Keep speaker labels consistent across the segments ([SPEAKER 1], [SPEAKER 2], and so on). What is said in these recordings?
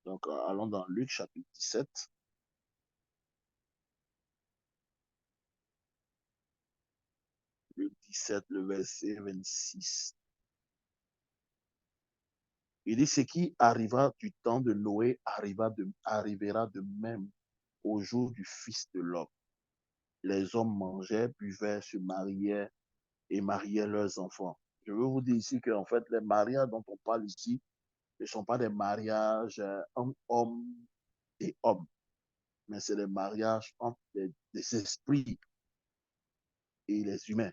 [SPEAKER 1] Donc, allons dans Luc chapitre 17. Luc 17, le verset 26. Il dit, ce qui arriva du temps de Noé arrivera de même au jour du Fils de l'homme. Les hommes mangeaient, buvaient, se mariaient et mariaient leurs enfants. Je veux vous dire ici qu'en fait, les mariages dont on parle ici ne sont pas des mariages entre hommes et hommes, mais c'est des mariages entre des esprits et les humains.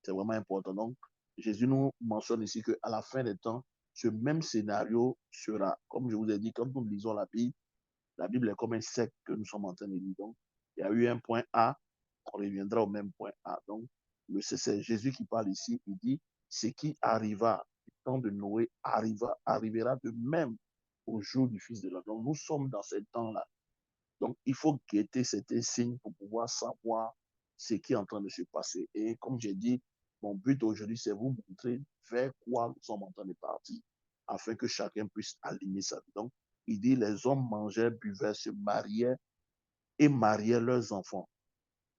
[SPEAKER 1] C'est vraiment important. Donc, Jésus nous mentionne ici qu'à la fin des temps, ce même scénario sera, comme je vous ai dit, quand nous lisons la Bible est comme un cercle que nous sommes en train de lire. Donc, il y a eu un point A, on reviendra au même point A. Donc, c'est Jésus qui parle ici. Il dit, ce qui arriva du temps de Noé arrivera de même au jour du Fils de l'homme. Donc, nous sommes dans ce temps-là. Donc, il faut guetter certains signes pour pouvoir savoir ce qui est en train de se passer. Et comme j'ai dit, mon but aujourd'hui, c'est vous montrer vers quoi nous sommes en train de partir, afin que chacun puisse aligner sa vie. Donc, il dit, les hommes mangeaient, buvaient, se mariaient et mariaient leurs enfants.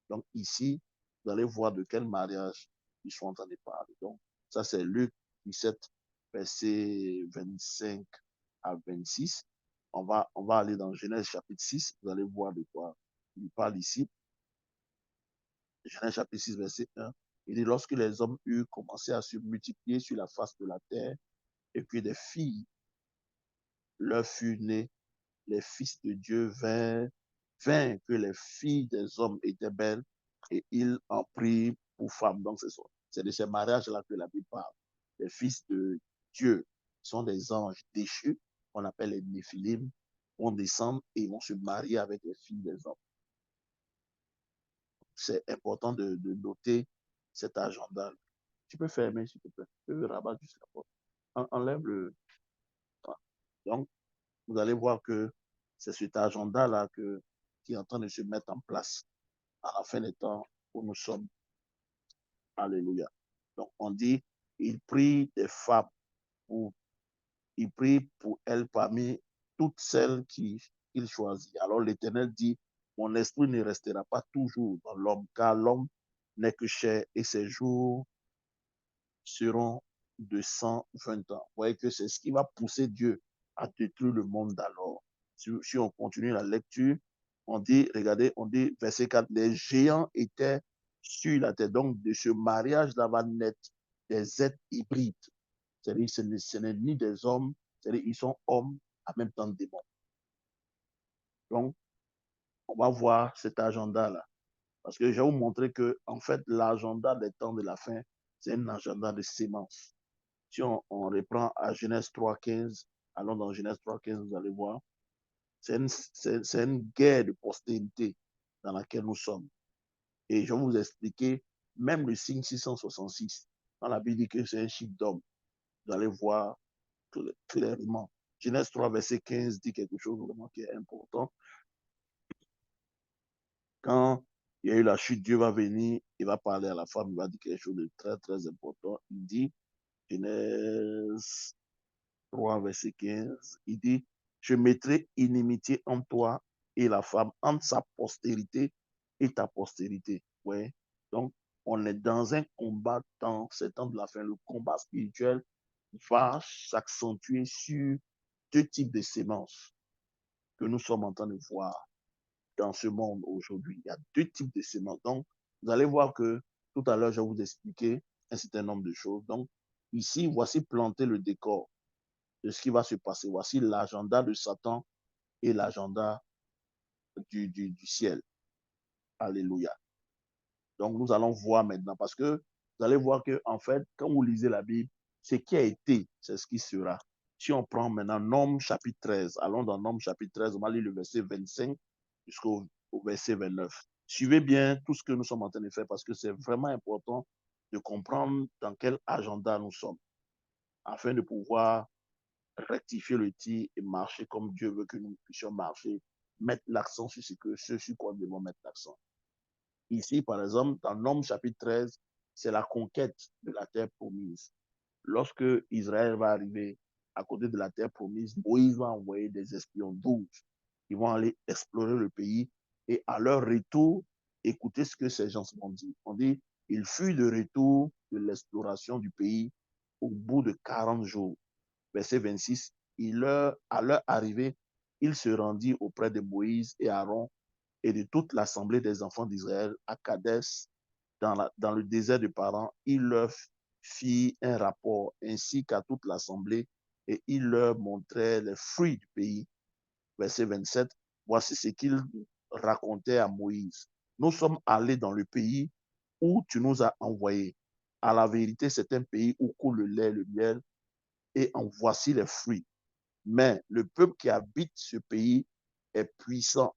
[SPEAKER 1] Donc, ici, vous allez voir de quel mariage ils sont en train de parler. Donc, ça, c'est Luc 17, verset 25 à 26. On va aller dans Genèse chapitre 6. Vous allez voir de quoi il parle ici. Genèse chapitre 6, verset 1. Il dit, lorsque les hommes eurent commencé à se multiplier sur la face de la terre, et que des filles leur furent nées, les fils de Dieu vinrent que les filles des hommes étaient belles, et ils en prirent pour femmes. Donc, c'est de ces mariages-là que la Bible parle. Les fils de Dieu sont des anges déchus, qu'on appelle les Néphilim, vont descendre et vont se marier avec les filles des hommes. C'est important de noter cet agenda. Tu peux fermer, s'il te plaît. Tu peux rabattre juste la porte. Enlève le. Donc, vous allez voir que c'est cet agenda-là qui est en train de se mettre en place à la fin des temps où nous sommes. Alléluia. Donc, on dit, il prie des femmes, pour, il prie pour elles parmi toutes celles qu'il choisit. Alors, l'Éternel dit, mon esprit ne restera pas toujours dans l'homme, car l'homme n'est que chair et ses jours seront de 120 ans. Vous voyez que c'est ce qui va pousser Dieu à détruire le monde d'alors. Si on continue la lecture, on dit, regardez, on dit, verset 4, les géants étaient sur la terre. Donc, de ce mariage-là va naître des êtres hybrides. C'est-à-dire, ce n'est ni des hommes, c'est-à-dire, ils sont hommes en même temps démons. Donc, on va voir cet agenda-là. Parce que je vais vous montrer que, en fait, l'agenda des temps de la fin, c'est un agenda de sémence. Si on reprend à Genèse 3.15, allons dans Genèse 3.15, vous allez voir, c'est une guerre de postérité dans laquelle nous sommes. Et je vais vous expliquer, même le signe 666, dans la Bible dit que c'est un chiffre d'homme. Vous allez voir clairement. Genèse 3, verset 15 dit quelque chose vraiment qui est important. Quand il y a eu la chute, Dieu va venir, il va parler à la femme, il va dire quelque chose de très, très important. Il dit, Genèse 3, verset 15, il dit, je mettrai inimitié entre toi et la femme, entre sa postérité et ta postérité. Ouais. Donc, on est dans un combat dans ces temps de la fin. Le combat spirituel va s'accentuer sur deux types de sémences que nous sommes en train de voir dans ce monde aujourd'hui. Il y a deux types de semences. Donc, vous allez voir que tout à l'heure, je vais vous expliquer un certain nombre de choses. Donc, ici, voici planter le décor de ce qui va se passer. Voici l'agenda de Satan et l'agenda du ciel. Alléluia. Donc, nous allons voir maintenant, parce que vous allez voir que, en fait, quand vous lisez la Bible, ce qui a été, c'est ce qui sera. Si on prend maintenant Nom chapitre 13, allons dans Nom chapitre 13, on va lire le verset 25 jusqu'au verset 29. Suivez bien tout ce que nous sommes en train de faire, parce que c'est vraiment important de comprendre dans quel agenda nous sommes, afin de pouvoir rectifier le tir et marcher comme Dieu veut que nous puissions marcher, mettre l'accent sur ce sur quoi nous devons mettre l'accent. Ici, par exemple, dans Nom chapitre 13, c'est la conquête de la terre promise. Lorsque Israël va arriver, à côté de la terre promise, Moïse va envoyer des espions 12. Ils vont aller explorer le pays et à leur retour, écoutez ce que ces gens ont dit. On dit, il fut de retour de l'exploration du pays au bout de 40 jours. Verset 26, à leur arrivée, il se rendit auprès de Moïse et Aaron et de toute l'assemblée des enfants d'Israël à Kadès, dans le désert de Paran. Il leur fit un rapport ainsi qu'à toute l'assemblée et il leur montrait les fruits du pays. Verset 27, voici ce qu'il racontait à Moïse. Nous sommes allés dans le pays où tu nous as envoyés. À la vérité, c'est un pays où coule le lait, le miel, et en voici les fruits. Mais le peuple qui habite ce pays est puissant.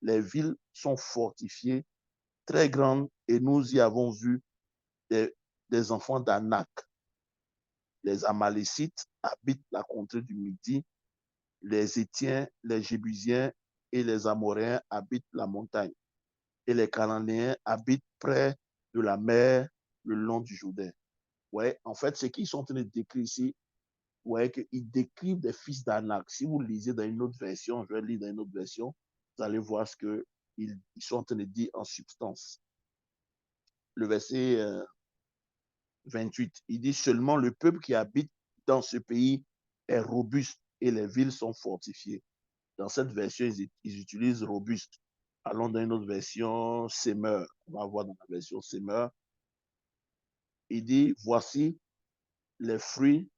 [SPEAKER 1] Les villes sont fortifiées, très grandes, et nous y avons vu des enfants d'Anak. Les Amalécites habitent la contrée du Midi, les Étiens, les Jébusiens et les Amoréens habitent la montagne, et les Cananéens habitent près de la mer, le long du Jourdain. Ouais, en fait, ce qu'ils sont en train de décrire ici, vous voyez qu'ils décrivent des fils d'Anak. Si vous lisez dans une autre version, je vais lire dans une autre version, vous allez voir ce qu'ils sont en train de dire en substance. Le verset 28, il dit seulement le peuple qui habite dans ce pays est robuste et les villes sont fortifiées. Dans cette version, ils utilisent robuste. Allons dans une autre version, Semeur. On va voir dans la version Semeur. Il dit voici les fruits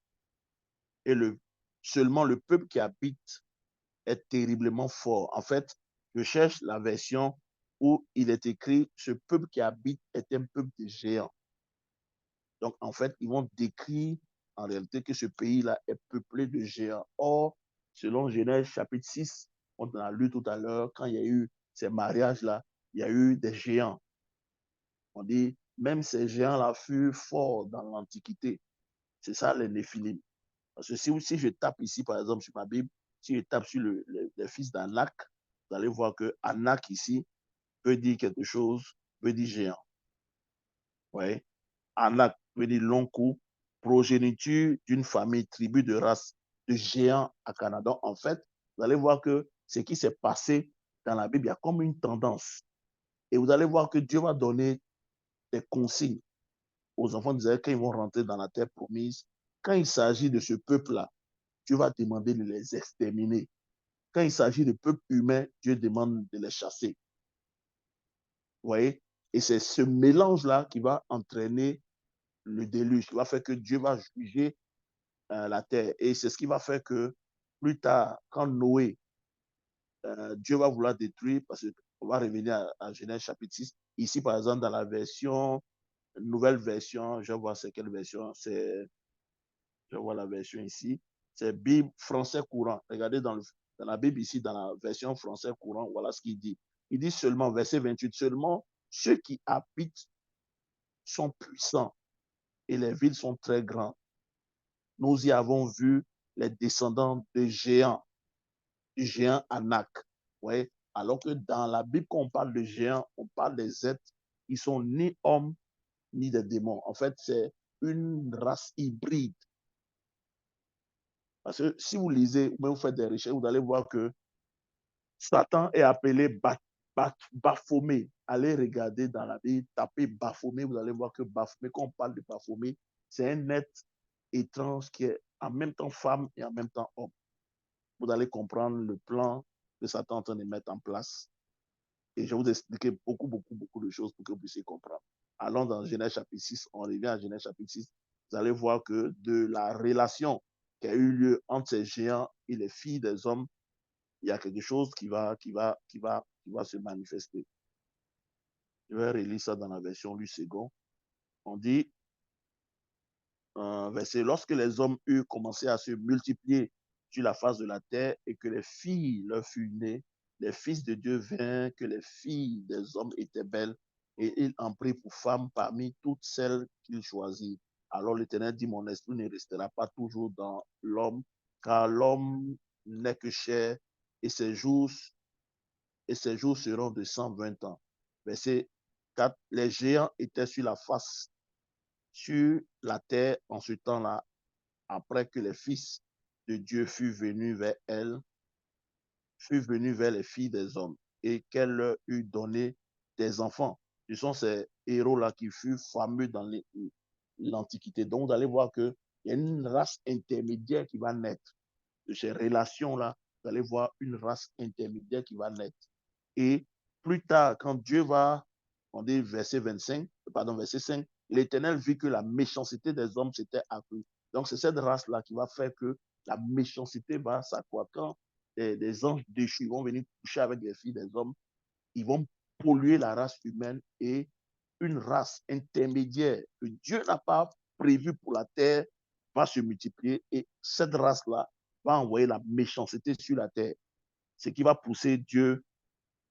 [SPEAKER 1] et seulement le peuple qui habite est terriblement fort. En fait, je cherche la version où il est écrit ce peuple qui habite est un peuple de géants. Donc, en fait, ils vont décrire en réalité que ce pays-là est peuplé de géants. Or, selon Genèse chapitre 6, on en a lu tout à l'heure, quand il y a eu ces mariages-là, il y a eu des géants. On dit, même ces géants-là furent forts dans l'Antiquité. C'est ça les Néphilim. Parce que si je tape ici, par exemple, sur ma Bible, si je tape sur les fils d'Anak, vous allez voir que Anak ici peut dire quelque chose, peut dire géant. Ouais. Anak veut dire long cou, progéniture d'une famille, tribu de race de géants à Canada. En fait, vous allez voir que ce qui s'est passé dans la Bible, il y a comme une tendance. Et vous allez voir que Dieu va donner des consignes aux enfants d'Israël quand ils vont rentrer dans la terre promise. Quand il s'agit de ce peuple-là, Dieu va demander de les exterminer. Quand il s'agit de peuples humains, Dieu demande de les chasser. Vous voyez? Et c'est ce mélange-là qui va entraîner le déluge, qui va faire que Dieu va juger la terre. Et c'est ce qui va faire que plus tard, quand Noé, Dieu va vouloir détruire, parce qu'on va revenir à Genèse chapitre 6, ici par exemple dans la version, nouvelle version, je vois c'est quelle version, je vois la version ici, c'est Bible français courant. Regardez dans la Bible ici, dans la version français courant, voilà ce qu'il dit. Il dit seulement, verset 28, seulement ceux qui habitent sont puissants et les villes sont très grandes. Nous y avons vu les descendants de géants, du géant Anak. Ouais. Alors que dans la Bible, quand on parle de géants, on parle des êtres qui sont ni hommes ni des démons. En fait, c'est une race hybride. Parce que si vous lisez ou même vous faites des recherches, vous allez voir que Satan est appelé Baphomet. Allez regarder dans la Bible, tapez Baphomet, vous allez voir que Baphomet, quand on parle de Baphomet, c'est un être étrange qui est en même temps femme et en même temps homme. Vous allez comprendre le plan que Satan est en train de mettre en place. Et je vais vous expliquer beaucoup de choses pour que vous puissiez comprendre. Allons dans Genèse chapitre 6, on revient à Genèse chapitre 6. Vous allez voir que de la relation qui a eu lieu entre ces géants et les filles des hommes, il y a quelque chose qui va se manifester. Je vais relire ça dans la version Louis II. On dit, verset, lorsque les hommes eurent commencé à se multiplier sur la face de la terre et que les filles leur furent nées, les fils de Dieu vinrent que les filles des hommes étaient belles et il en prit pour femmes parmi toutes celles qu'il choisit. Alors l'Éternel dit, mon esprit ne restera pas toujours dans l'homme, car l'homme n'est que chair et ses jours seront de 120 ans. Verset 4, les géants étaient sur la terre en ce temps-là, après que les fils de Dieu fut venue vers elle, fut venue vers les filles des hommes, et qu'elle leur eut donné des enfants. Ce sont ces héros-là qui furent fameux dans l'Antiquité. Donc, vous allez voir qu'il y a une race intermédiaire qui va naître. De ces relations-là, vous allez voir une race intermédiaire qui va naître. Et plus tard, quand Dieu va, on dit verset 25, pardon, verset 5, l'Éternel vit que la méchanceté des hommes s'était accrue. Donc, c'est cette race-là qui va faire que la méchanceté va s'accroître. Quand des anges déchus vont venir coucher avec les filles des hommes, ils vont polluer la race humaine et une race intermédiaire que Dieu n'a pas prévue pour la terre va se multiplier et cette race-là va envoyer la méchanceté sur la terre. Ce qui va pousser Dieu,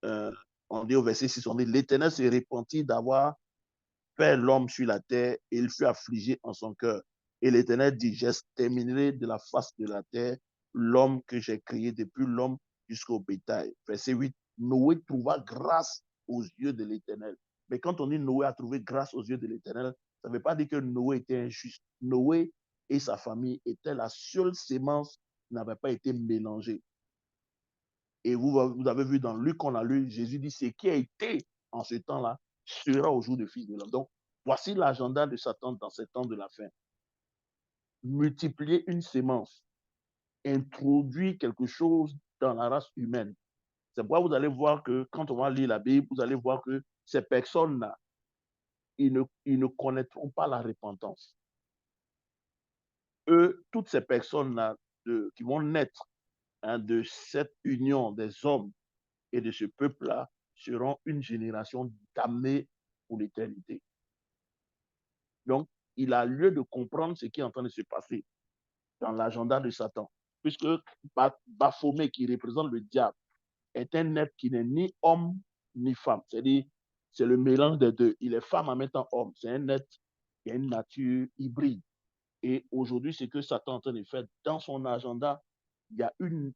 [SPEAKER 1] on dit au verset 6, on dit l'Éternel se repentit d'avoir fait l'homme sur la terre et il fut affligé en son cœur. Et l'Éternel dit, j'exterminerai de la face de la terre l'homme que j'ai créé depuis l'homme jusqu'au bétail. Verset 8, Noé trouva grâce aux yeux de l'Éternel. Mais quand on dit Noé a trouvé grâce aux yeux de l'Éternel, ça ne veut pas dire que Noé était injuste. Noé et sa famille étaient la seule sémence qui n'avait pas été mélangée. Et vous avez vu dans Luc, on a lu, Jésus dit, ce qui a été en ce temps-là sera au jour du Fils de l'homme. Donc, voici l'agenda de Satan dans ces temps de la fin. Multiplier une sémence, introduire quelque chose dans la race humaine. C'est pourquoi vous allez voir que quand on va lire la Bible, vous allez voir que ces personnes-là, ils ne connaîtront pas la repentance. Eux, toutes ces personnes-là qui vont naître de cette union des hommes et de ce peuple-là seront une génération damnée pour l'éternité. Donc, il a lieu de comprendre ce qui est en train de se passer dans l'agenda de Satan. Puisque Baphomet, qui représente le diable, est un être qui n'est ni homme ni femme. C'est-à-dire, c'est le mélange des deux. Il est femme en même temps homme. C'est un être qui a une nature hybride. Et aujourd'hui, c'est que Satan est en train de faire dans son agenda. Il y a une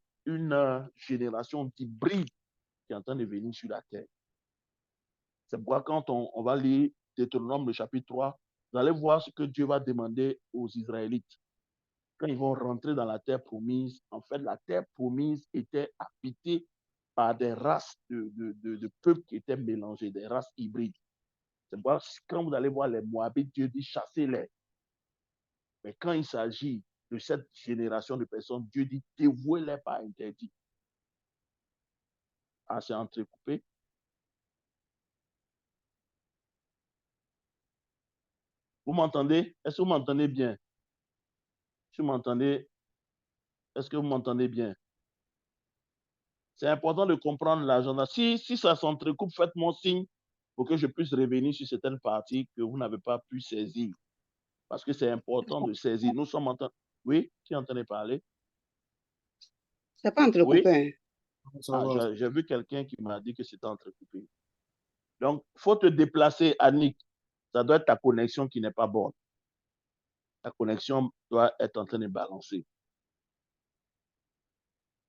[SPEAKER 1] génération d'hybrides qui est en train de venir sur la terre. C'est pourquoi quand on va lire Deutéronome, le chapitre 3, vous allez voir ce que Dieu va demander aux Israélites. Quand ils vont rentrer dans la terre promise, en fait, la terre promise était habitée par des races de peuples qui étaient mélangés, des races hybrides. C'est pourquoi quand vous allez voir les Moabites, Dieu dit chassez-les. Mais quand il s'agit de cette génération de personnes, Dieu dit dévouez-les par interdit. Ah, c'est entrecoupé. Vous m'entendez? Est-ce que vous m'entendez bien? Si vous m'entendez, est-ce que vous m'entendez bien? C'est important de comprendre l'agenda. Si ça s'entrecoupe, faites-moi signe pour que je puisse revenir sur certaines parties que vous n'avez pas pu saisir. Parce que c'est important de saisir. Nous sommes en train... Oui, qui entendait parler?
[SPEAKER 2] C'est pas entrecoupé.
[SPEAKER 1] Oui? Ah, j'ai vu quelqu'un qui m'a dit que c'était entrecoupé. Donc, il faut te déplacer, Annick. Ça doit être ta connexion qui n'est pas bonne. Ta connexion doit être en train de balancer.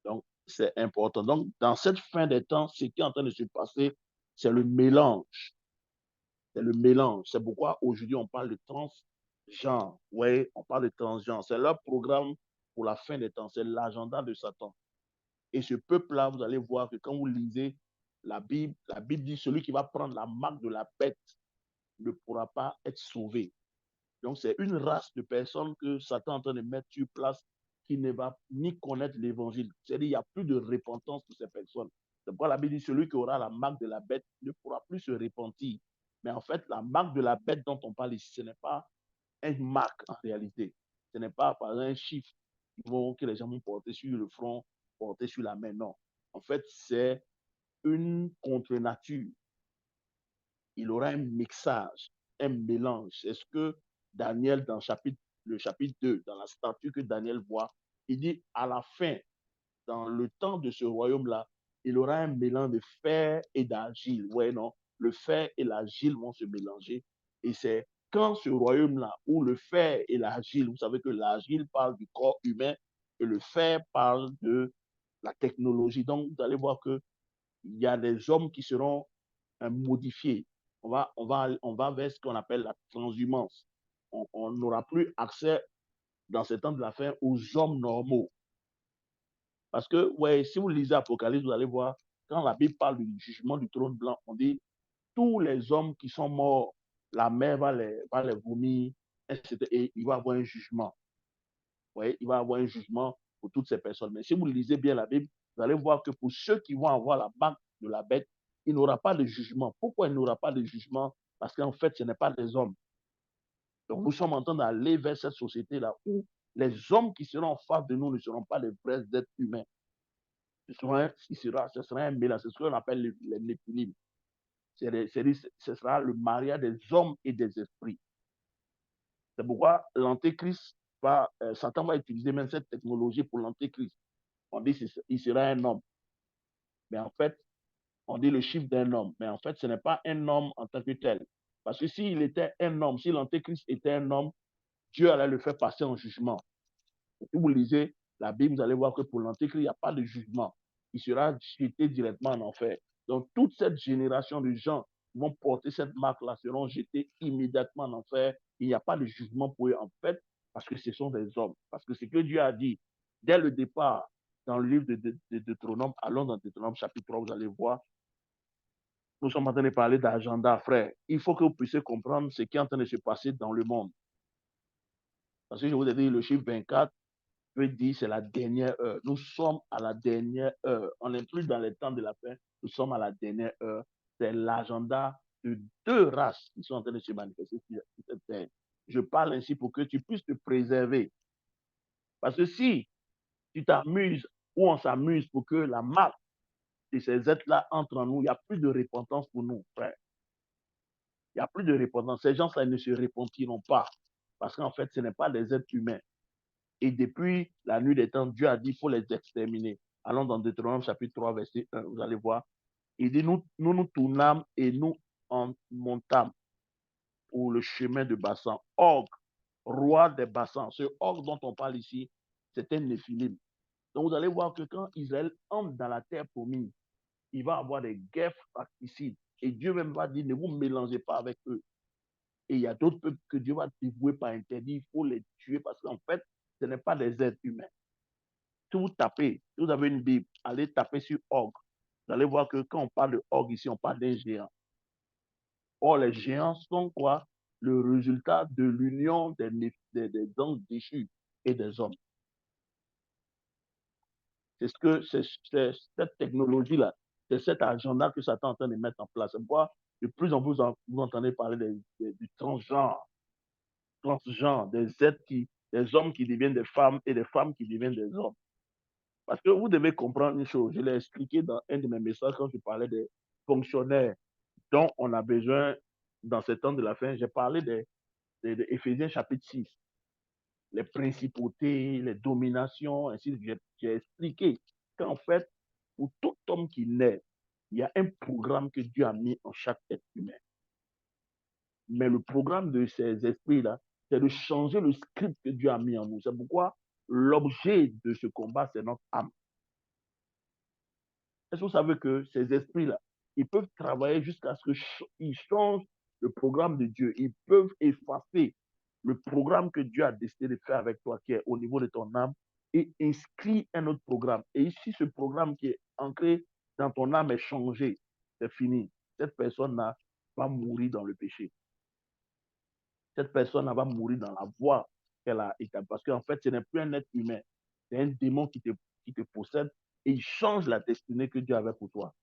[SPEAKER 1] Donc, c'est important. Donc, dans cette fin des temps, ce qui est en train de se passer, c'est le mélange. C'est le mélange. C'est pourquoi aujourd'hui, on parle de transgenre. Oui, on parle de transgenre. C'est leur programme pour la fin des temps. C'est l'agenda de Satan. Et ce peuple-là, vous allez voir que quand vous lisez la Bible dit celui qui va prendre la marque de la bête ne pourra pas être sauvé. Donc, c'est une race de personnes que Satan est en train de mettre sur place qui ne va ni connaître l'évangile. C'est-à-dire qu'il n'y a plus de repentance pour ces personnes. C'est pourquoi la Bible dit celui qui aura la marque de la bête ne pourra plus se repentir. Mais en fait, la marque de la bête dont on parle ici, ce n'est pas une marque en réalité. Ce n'est pas par exemple un chiffre que les gens vont porter sur le front, porter sur la main. Non. En fait, c'est une contre-nature. Il aura un mixage, un mélange. C'est ce que Daniel, dans le chapitre 2, dans la statue que Daniel voit, il dit à la fin, dans le temps de ce royaume-là, il aura un mélange de fer et d'argile. Ouais, non? Le fer et l'argile vont se mélanger. Et c'est quand ce royaume-là, où le fer et l'argile, vous savez que l'argile parle du corps humain et le fer parle de la technologie. Donc, vous allez voir qu'il y a des hommes qui seront modifiés. On va vers ce qu'on appelle la transhumance. On n'aura plus accès, dans ce temps de la fin, aux hommes normaux. Parce que, ouais, si vous lisez Apocalypse, vous allez voir, quand la Bible parle du jugement du trône blanc, on dit tous les hommes qui sont morts, la mer va les vomir, etc. Et il va y avoir un jugement. Ouais, il va y avoir un jugement pour toutes ces personnes. Mais si vous lisez bien la Bible, vous allez voir que pour ceux qui vont avoir la marque de la bête, il n'y aura pas de jugement. Pourquoi il n'y aura pas de jugement? Parce qu'en fait, ce n'est pas des hommes. Donc, nous sommes en train d'aller vers cette société-là où les hommes qui seront en face de nous ne seront pas les vrais êtres humains. Ce sera un mélange, c'est ce qu'on appelle les néphilim. Ce sera le mariage des hommes et des esprits. C'est pourquoi l'antéchrist Satan va utiliser même cette technologie pour l'antéchrist. On dit qu'il sera un homme. Mais en fait, on dit le chiffre d'un homme. Mais en fait, ce n'est pas un homme en tant que tel. Parce que s'il était un homme, si l'antéchrist était un homme, Dieu allait le faire passer en jugement. Si vous lisez la Bible, vous allez voir que pour l'antéchrist, il n'y a pas de jugement. Il sera jeté directement en enfer. Donc, toute cette génération de gens qui vont porter cette marque-là seront jetés immédiatement en enfer. Il n'y a pas de jugement pour eux, en fait, parce que ce sont des hommes. Parce que ce que Dieu a dit dès le départ, dans le livre de Deutéronome, allons dans Deutéronome chapitre 3, vous allez voir, nous sommes en train de parler d'agenda, frère. Il faut que vous puissiez comprendre ce qui est en train de se passer dans le monde. Parce que je vous ai dit, le chiffre 24 veut dire c'est la dernière heure. Nous sommes à la dernière heure. On n'est plus dans les temps de la fin. Nous sommes à la dernière heure. C'est l'agenda de deux races qui sont en train de se manifester sur cette terre. Je parle ainsi pour que tu puisses te préserver. Parce que si tu t'amuses ou on s'amuse pour que la marque de ces êtres-là entre en nous, il n'y a plus de repentance pour nous, frère. Il n'y a plus de repentance. Ces gens-là ne se repentiront pas. Parce qu'en fait, ce n'est pas des êtres humains. Et depuis la nuit des temps, Dieu a dit qu'il faut les exterminer. Allons dans Deutéronome chapitre 3, verset 1, vous allez voir. Il dit, nous tournâmes et nous en montâmes pour le chemin de Bassan. Og, roi des Bassans. Ce Og dont on parle ici, c'est un Néphilim. Donc vous allez voir que quand Israël entre dans la terre promise, il va avoir des guerres fratricides. Et Dieu même va dire, ne vous mélangez pas avec eux. Et il y a d'autres peuples que Dieu va dévouer par interdit, il faut les tuer parce qu'en fait, ce n'est pas des êtres humains. Si vous tapez, si vous avez une Bible, allez taper sur Og. Vous allez voir que quand on parle de Og ici, on parle d'un géant. Or, les géants sont quoi? Le résultat de l'union des anges déchus et des hommes. C'est ce que cette technologie-là, c'est cet agenda que Satan est en train de mettre en place. C'est pourquoi de plus en plus vous entendez parler du transgenre, des hommes qui deviennent des femmes et des femmes qui deviennent des hommes. Parce que vous devez comprendre une chose, je l'ai expliqué dans un de mes messages quand je parlais des fonctionnaires dont on a besoin dans ce temps de la fin. J'ai parlé d'Éphésiens chapitre 6, les principautés, les dominations, ainsi de suite. J'ai expliqué qu'en fait, pour tout homme qui naît, il y a un programme que Dieu a mis en chaque être humain. Mais le programme de ces esprits-là, c'est de changer le script que Dieu a mis en nous. C'est pourquoi l'objet de ce combat, c'est notre âme. Est-ce que vous savez que ces esprits-là, ils peuvent travailler jusqu'à ce qu'ils changent le programme de Dieu. Ils peuvent effacer le programme que Dieu a décidé de faire avec toi, qui est au niveau de ton âme, et inscrire un autre programme. Et ici, ce programme qui est ancré dans ton âme est changé. C'est fini. Cette personne-là va mourir dans le péché. Cette personne-là va mourir dans la voie qu'elle a établie. Parce qu'en fait, ce n'est plus un être humain. C'est un démon qui te possède et il change la destinée que Dieu avait pour toi.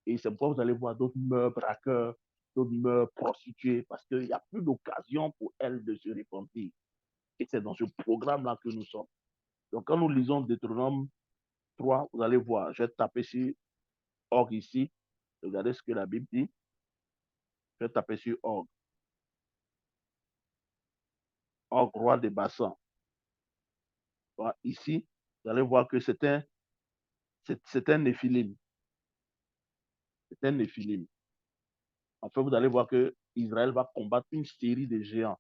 [SPEAKER 1] Et c'est pourquoi vous allez voir d'autres meurent braqueurs, d'autres meurent prostituées, parce qu'il n'y a plus d'occasion pour elles de se repentir. Et c'est dans ce programme-là que nous sommes. Donc, quand nous lisons Deutéronome 3, vous allez voir, je vais taper sur Org ici. Regardez ce que la Bible dit. Je vais taper sur Org. Org, roi des bassins. Voilà, ici, vous allez voir que c'est un néphilim. C'est un néphilim. En fait, vous allez voir que Israël va combattre une série de géants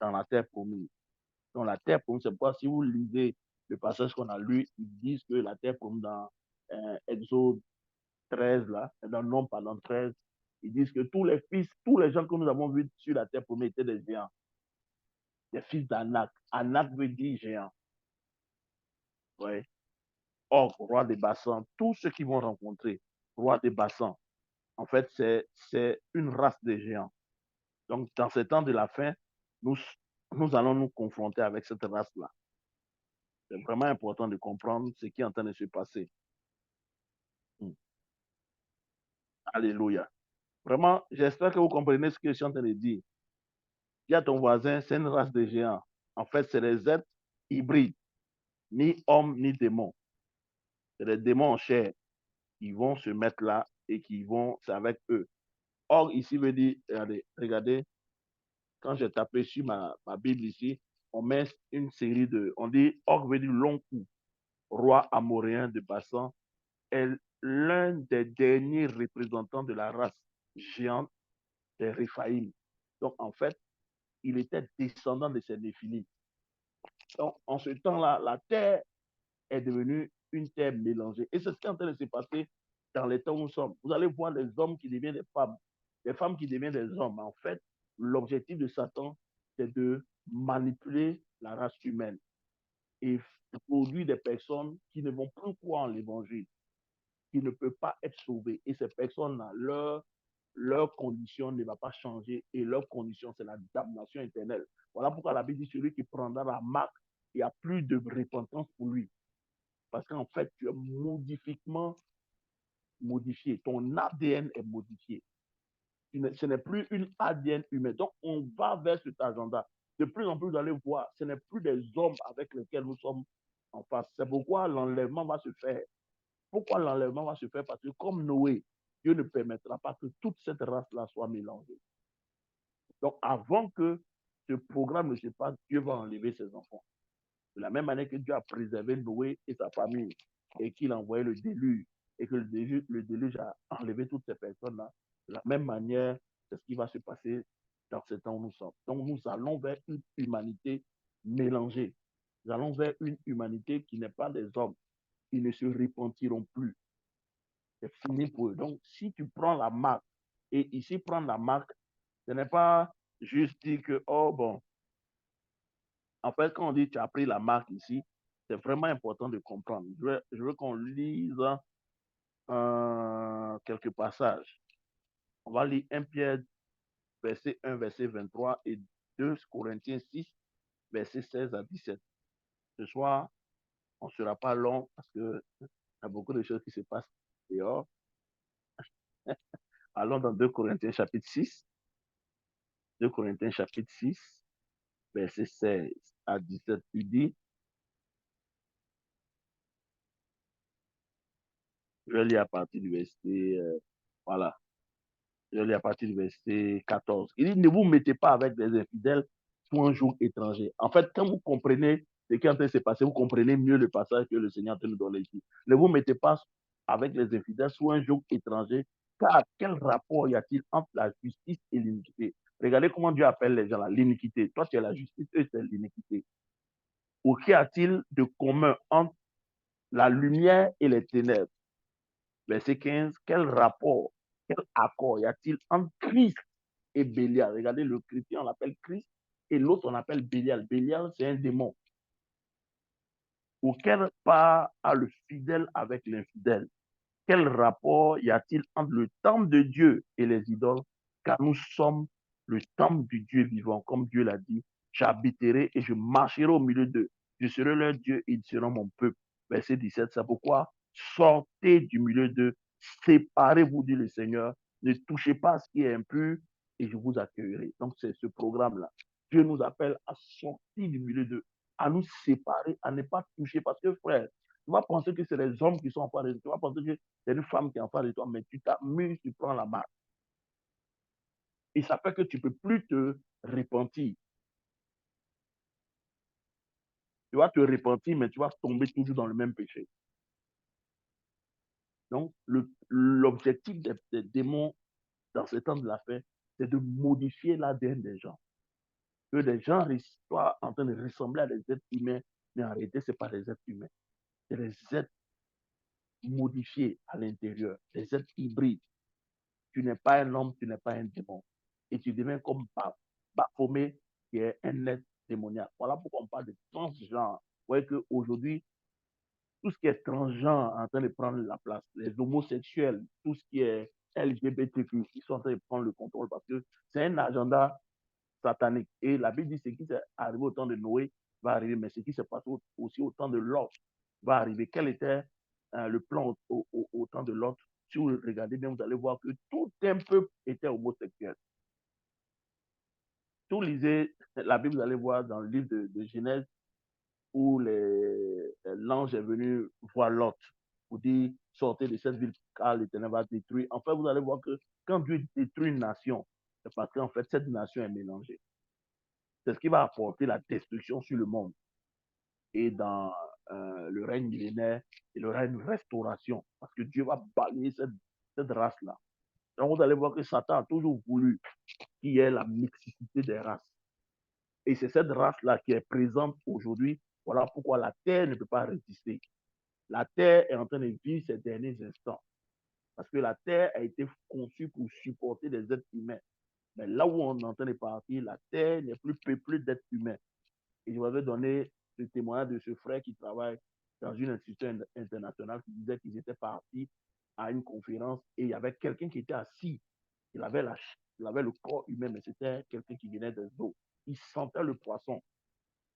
[SPEAKER 1] dans la terre promise. Dans la terre promise, c'est pourquoi si vous lisez le passage qu'on a lu, ils disent que la terre promise dans Exode 13, là, dans non, pardon, 13, ils disent que tous les fils, tous les gens que nous avons vus sur la terre promise étaient des géants. Des fils d'Anak. Anak veut dire géant. Ouais. Og, roi des bassins, tous ceux qui vont rencontrer, roi des bassins, en fait, c'est une race de géants. Donc, dans ces temps de la fin, nous, nous allons nous confronter avec cette race-là. C'est vraiment important de comprendre ce qui est en train de se passer. Alléluia. Vraiment, j'espère que vous comprenez ce que je suis en train de dire. Dis à ton voisin, c'est une race de géants. En fait, c'est des êtres hybrides, ni hommes, ni démons. C'est des démons en chair qui vont se mettre là et qui vont, c'est avec eux. Or, ici veut dire, regardez, quand j'ai tapé sur ma Bible ici, on met une série de, on dit, Or veut dire long cou, roi amoréen de Bassan, est l'un des derniers représentants de la race géante des Réphaïm. Donc, en fait, il était descendant de ces Néphilim. Donc, en ce temps-là, la terre est devenue une terre mélangée. Et c'est ce qui est en train de se passer dans les temps où nous sommes. Vous allez voir des hommes qui deviennent des femmes qui deviennent des hommes. En fait, l'objectif de Satan, c'est de manipuler la race humaine et produire des personnes qui ne vont plus croire en l'évangile, qui ne peuvent pas être sauvées. Et ces personnes-là, leur condition ne va pas changer et leur condition, c'est la damnation éternelle. Voilà pourquoi la Bible dit celui qui prendra la marque, il n'y a plus de repentance pour lui. Parce qu'en fait, tu es modifiquement modifié. Ton ADN est modifié. Ce n'est plus une ADN humaine. Donc, on va vers cet agenda. De plus en plus, vous allez voir, ce n'est plus des hommes avec lesquels nous sommes en face. C'est pourquoi l'enlèvement va se faire. Pourquoi l'enlèvement va se faire? Parce que comme Noé, Dieu ne permettra pas que toute cette race-là soit mélangée. Donc, avant que ce programme ne se passe, Dieu va enlever ses enfants. De la même manière que Dieu a préservé Noé et sa famille et qu'il a envoyé le déluge et que le déluge a enlevé toutes ces personnes-là, de la même manière, c'est ce qui va se passer dans ce temps où nous sommes. Donc, nous allons vers une humanité mélangée. Nous allons vers une humanité qui n'est pas des hommes. Ils ne se repentiront plus. C'est fini pour eux. Donc, si tu prends la marque, et ici, prendre la marque, ce n'est pas juste dire que, oh bon, en fait, quand on dit tu as pris la marque ici, c'est vraiment important de comprendre. Je veux qu'on lise quelques passages. On va lire 1 Pierre, verset 1, verset 23 et 2 Corinthiens 6, verset 16 à 17. Ce soir, on ne sera pas long parce qu'il y a beaucoup de choses qui se passent dehors. Allons dans 2 Corinthiens chapitre 6. 2 Corinthiens chapitre 6, verset 16 à 17. Il dit, je lis à partir du verset, voilà. Je lis à partir du verset 14. Il dit, ne vous mettez pas avec des infidèles pour un jour étranger. En fait, quand vous comprenez ce qui est en train de se passer, vous comprenez mieux le passage que le Seigneur te nous donne ici. Ne vous mettez pas avec les infidèles sur un jour étranger, car quel rapport y a-t-il entre la justice et l'iniquité? Regardez comment Dieu appelle les gens là, l'iniquité. Toi, tu es la justice, eux, c'est l'iniquité. Ou qu'y a-t-il de commun entre la lumière et les ténèbres? Verset 15, quel rapport, quel accord y a-t-il entre Christ et Bélial? Regardez, le chrétien, on l'appelle Christ, et l'autre, on l'appelle Bélial. Bélial, c'est un démon. Ou quelle part a le fidèle avec l'infidèle? Quel rapport y a-t-il entre le temple de Dieu et les idoles? Car nous sommes le temple du Dieu vivant, comme Dieu l'a dit. J'habiterai et je marcherai au milieu d'eux. Je serai leur Dieu et ils seront mon peuple. Verset 17, c'est pourquoi sortez du milieu d'eux, séparez-vous, dit le Seigneur, ne touchez pas à ce qui est impur et je vous accueillerai. Donc c'est ce programme-là. Dieu nous appelle à sortir du milieu d'eux, à nous séparer, à ne pas toucher. Parce que frère, tu vas penser que c'est les hommes qui sont en face de toi, tu vas penser que c'est une femme qui est en face de toi, mais tu t'amuses, tu prends la marque. Et ça fait que tu ne peux plus te repentir. Tu vas te repentir, mais tu vas tomber toujours dans le même péché. Donc, l'objectif des démons dans ce temps de la fin, c'est de modifier l'ADN des gens. Que les gens soient en train de ressembler à des êtres humains, mais en réalité, ce n'est pas des êtres humains. C'est des êtres modifiés à l'intérieur, des êtres hybrides. Tu n'es pas un homme, tu n'es pas un démon. Et tu deviens comme Baphomet, qui est un être démoniaque. Voilà pourquoi on parle de transgenre. Vous voyez qu'aujourd'hui, tout ce qui est transgenre en train de prendre la place, les homosexuels, tout ce qui est LGBTQ, ils sont en train de prendre le contrôle parce que c'est un agenda satanique. Et la Bible dit ce qui s'est arrivé au temps de Noé va arriver, mais ce qui se passe aussi au temps de Lot va arriver. Quel était le plan au temps de Lot? Si vous regardez bien, vous allez voir que tout un peuple était homosexuel. Tout lisez la Bible, vous allez voir dans le livre de Genèse où l'ange est venu voir Lot pour dire sortez de cette ville car l'Éternel va détruire. En fait, vous allez voir que quand Dieu détruit une nation, c'est parce qu'en fait, cette nation est mélangée. C'est ce qui va apporter la destruction sur le monde. Et dans le règne millénaire, il y aura une restauration parce que Dieu va balayer cette race-là. Donc, vous allez voir que Satan a toujours voulu qu'il y ait la mixité des races. Et c'est cette race-là qui est présente aujourd'hui. Voilà pourquoi la terre ne peut pas résister. La terre est en train de vivre ces derniers instants. Parce que la terre a été conçue pour supporter des êtres humains. Mais là où on est en train de partir, la terre n'est plus peuplée d'êtres humains. Et je vous avais donné le témoignage de ce frère qui travaille dans une institution internationale qui disait qu'ils étaient partis à une conférence et il y avait quelqu'un qui était assis. Il avait le corps humain, mais c'était quelqu'un qui venait des eaux. Il sentait le poisson.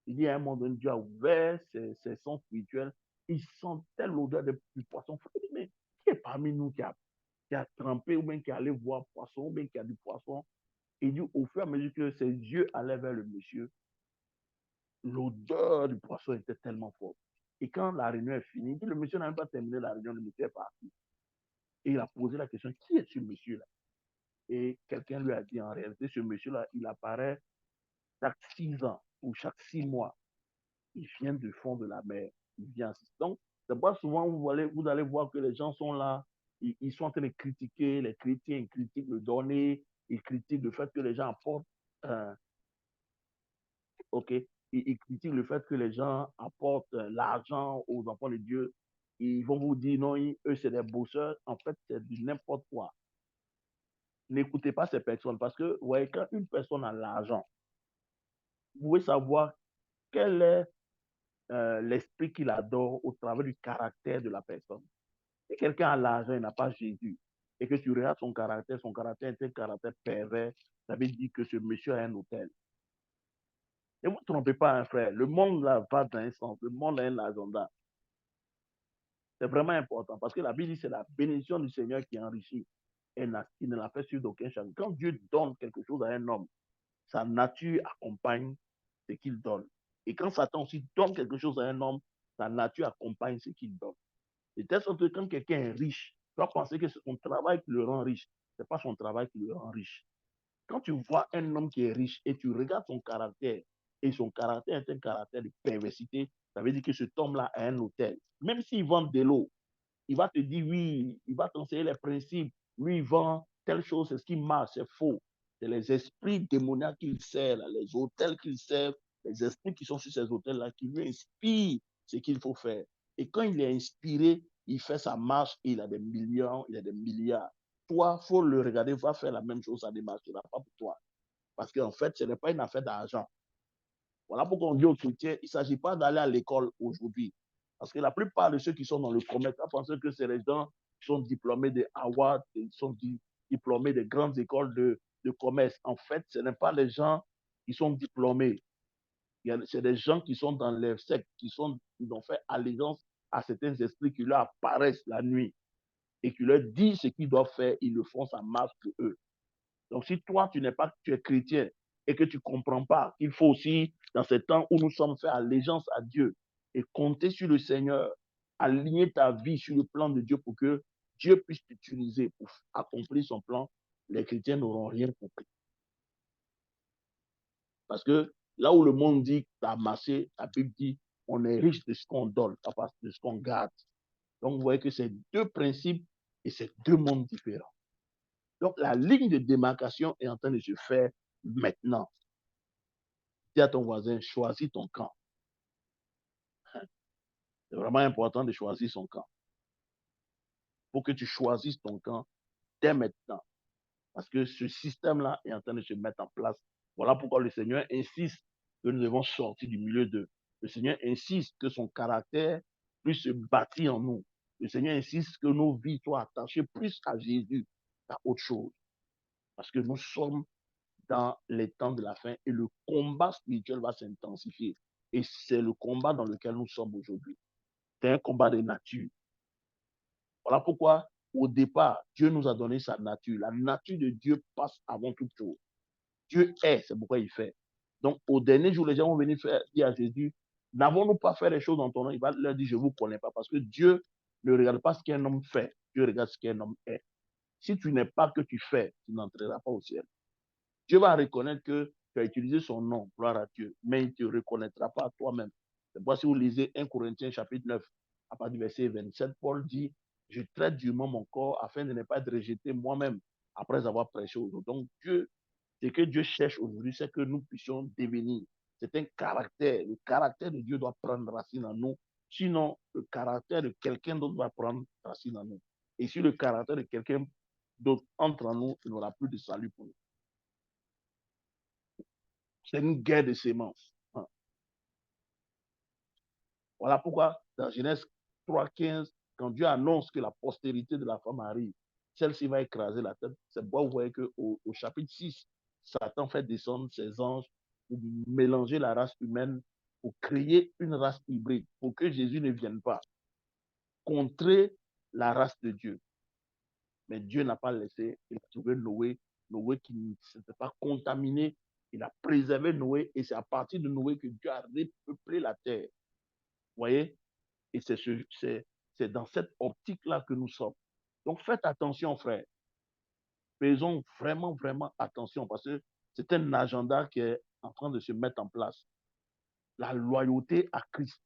[SPEAKER 1] Il dit à un moment donné, Dieu a ouvert ses sens spirituels. Il sentait l'odeur du poisson. Il dit, mais qui est parmi nous qui a trempé ou bien qui allait voir poisson ou bien qui a du poisson? Il dit, au fur et à mesure que ses yeux allaient vers le monsieur, l'odeur du poisson était tellement forte. Et quand la réunion est finie, il dit, le monsieur n'a même pas terminé la réunion, le monsieur est parti. Et il a posé la question, qui est ce monsieur-là? Et quelqu'un lui a dit, en réalité, ce monsieur-là, il apparaît chaque 6 ans ou chaque 6 mois. Il vient du fond de la mer. Il vient. Donc, c'est pas souvent vous allez voir que les gens sont là, ils sont en train de critiquer les chrétiens, ils critiquent le donner, ils critiquent le fait que les gens apportent, ok, ils critiquent le fait que les gens apportent l'argent aux enfants de Dieu. Ils vont vous dire non, eux c'est des bosseurs. En fait, c'est du n'importe quoi. N'écoutez pas ces personnes parce que, ouais, quand une personne a l'argent, vous pouvez savoir quel est l'esprit qu'il adore au travers du caractère de la personne. Si quelqu'un a l'argent et n'a pas Jésus, et que tu regardes son caractère est un caractère pervers, ça veut dire que ce monsieur a un hôtel. Ne vous trompez pas, un frère, le monde là va dans un sens, le monde a un agenda. C'est vraiment important parce que la Bible dit que c'est la bénédiction du Seigneur qui enrichit et qui ne l'a fait sur d'aucun changement. Quand Dieu donne quelque chose à un homme, sa nature accompagne ce qu'il donne. Et quand Satan aussi donne quelque chose à un homme, sa nature accompagne ce qu'il donne. De telle sorte que quand quelqu'un est riche, tu vas penser que c'est son travail qui le rend riche. Ce n'est pas son travail qui le rend riche. Quand tu vois un homme qui est riche et tu regardes son caractère, et son caractère est un caractère de perversité, ça veut dire que cet homme-là a un hôtel. Même s'il vend de l'eau, il va te dire oui, il va t'enseigner les principes. Lui, il vend telle chose, c'est ce qui marche, c'est faux. C'est les esprits démoniaques qu'il sert, les hôtels qu'il sert, les esprits qui sont sur ces hôtels-là, qui lui inspirent ce qu'il faut faire. Et quand il est inspiré, il fait sa marche et il a des millions, il a des milliards. Toi, il faut le regarder, va faire la même chose, ça ne marchera pas pour toi. Parce qu'en fait, ce n'est pas une affaire d'argent. Voilà pourquoi on dit aux chrétiens, il ne s'agit pas d'aller à l'école aujourd'hui. Parce que la plupart de ceux qui sont dans le commerce pensent que c'est les gens qui sont diplômés de Harvard, qui sont diplômés des grandes écoles de commerce. En fait, ce n'est pas les gens qui sont diplômés. C'est des gens qui sont dans les sectes, qui ont fait allégeance à certains esprits qui leur apparaissent la nuit et qui leur disent ce qu'ils doivent faire, ils le font, ça marche pour eux. Donc, si toi, tu es chrétien et que tu ne comprends pas qu'il faut aussi, dans ces temps où nous sommes fait allégeance à Dieu et compter sur le Seigneur, aligner ta vie sur le plan de Dieu pour que Dieu puisse t'utiliser pour accomplir son plan, les chrétiens n'auront rien compris. Parce que là où le monde dit que tu as amassé, la Bible dit on est riche de ce qu'on donne, de ce qu'on garde. Donc, vous voyez que c'est deux principes et c'est deux mondes différents. Donc, la ligne de démarcation est en train de se faire maintenant. Dis à ton voisin, choisis ton camp. C'est vraiment important de choisir son camp. Il faut que tu choisisses ton camp dès maintenant. Parce que ce système-là est en train de se mettre en place. Voilà pourquoi le Seigneur insiste que nous devons sortir du milieu d'eux. Le Seigneur insiste que son caractère puisse se bâtir en nous. Le Seigneur insiste que nos vies soient attachées plus à Jésus qu'à autre chose. Parce que nous sommes dans les temps de la fin et le combat spirituel va s'intensifier. Et c'est le combat dans lequel nous sommes aujourd'hui. C'est un combat de nature. Voilà pourquoi, au départ, Dieu nous a donné sa nature. La nature de Dieu passe avant toute chose. Dieu est, c'est pourquoi il fait. Donc, au dernier jour, les gens vont venir dire à Jésus, n'avons-nous pas fait les choses dans ton nom? Il va leur dire, je ne vous connais pas. Parce que Dieu ne regarde pas ce qu'un homme fait. Dieu regarde ce qu'un homme est. Si tu n'es pas que tu fais, tu n'entreras pas au ciel. Dieu va reconnaître que tu as utilisé son nom, gloire à Dieu, mais il ne te reconnaîtra pas à toi-même. C'est pourquoi si vous lisez 1 Corinthiens chapitre 9, à partir du verset 27, Paul dit, je traite durement mon corps afin de ne pas être rejeté moi-même après avoir prêché aux autres. Donc Dieu, ce que Dieu cherche aujourd'hui, c'est que nous puissions devenir. C'est un caractère. Le caractère de Dieu doit prendre racine en nous. Sinon, le caractère de quelqu'un d'autre va prendre racine en nous. Et si le caractère de quelqu'un d'autre entre en nous, il n'aura plus de salut pour nous. C'est une guerre de sémences. Voilà pourquoi, dans Genèse 3,15, quand Dieu annonce que la postérité de la femme arrive, celle-ci va écraser la tête. C'est pourquoi vous voyez qu'au chapitre 6, Satan fait descendre ses anges pour mélanger la race humaine, pour créer une race hybride, pour que Jésus ne vienne pas contrer la race de Dieu. Mais Dieu n'a pas laissé, il a trouvé Noé, Noé qui ne s'était pas contaminé, il a préservé Noé, et c'est à partir de Noé que Dieu a repeuplé la terre. Vous voyez? Et c'est dans cette optique-là que nous sommes. Donc faites attention, frère. Faisons vraiment, vraiment attention, parce que c'est un agenda qui est en train de se mettre en place. La loyauté à Christ,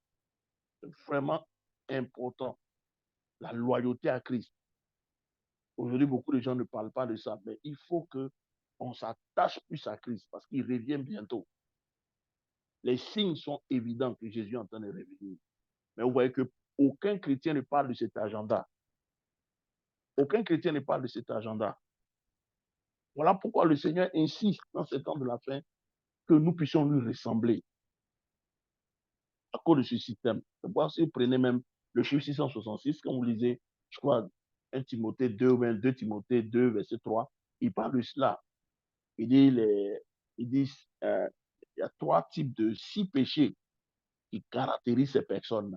[SPEAKER 1] c'est vraiment important. La loyauté à Christ. Aujourd'hui, beaucoup de gens ne parlent pas de ça, mais il faut qu'on s'attache plus à Christ, parce qu'il revient bientôt. Les signes sont évidents que Jésus est en train de revenir. Mais vous voyez qu'aucun chrétien ne parle de cet agenda. Aucun chrétien ne parle de cet agenda. Voilà pourquoi le Seigneur insiste dans ce temps de la fin que nous puissions lui ressembler à cause de ce système. C'est pourquoi si vous prenez même le chiffre 666, quand vous lisez, je crois, 1 Timothée 2 ou 2 Timothée 2, verset 3, il parle de cela. Il dit, il y a 3 types de 6 péchés qui caractérisent ces personnes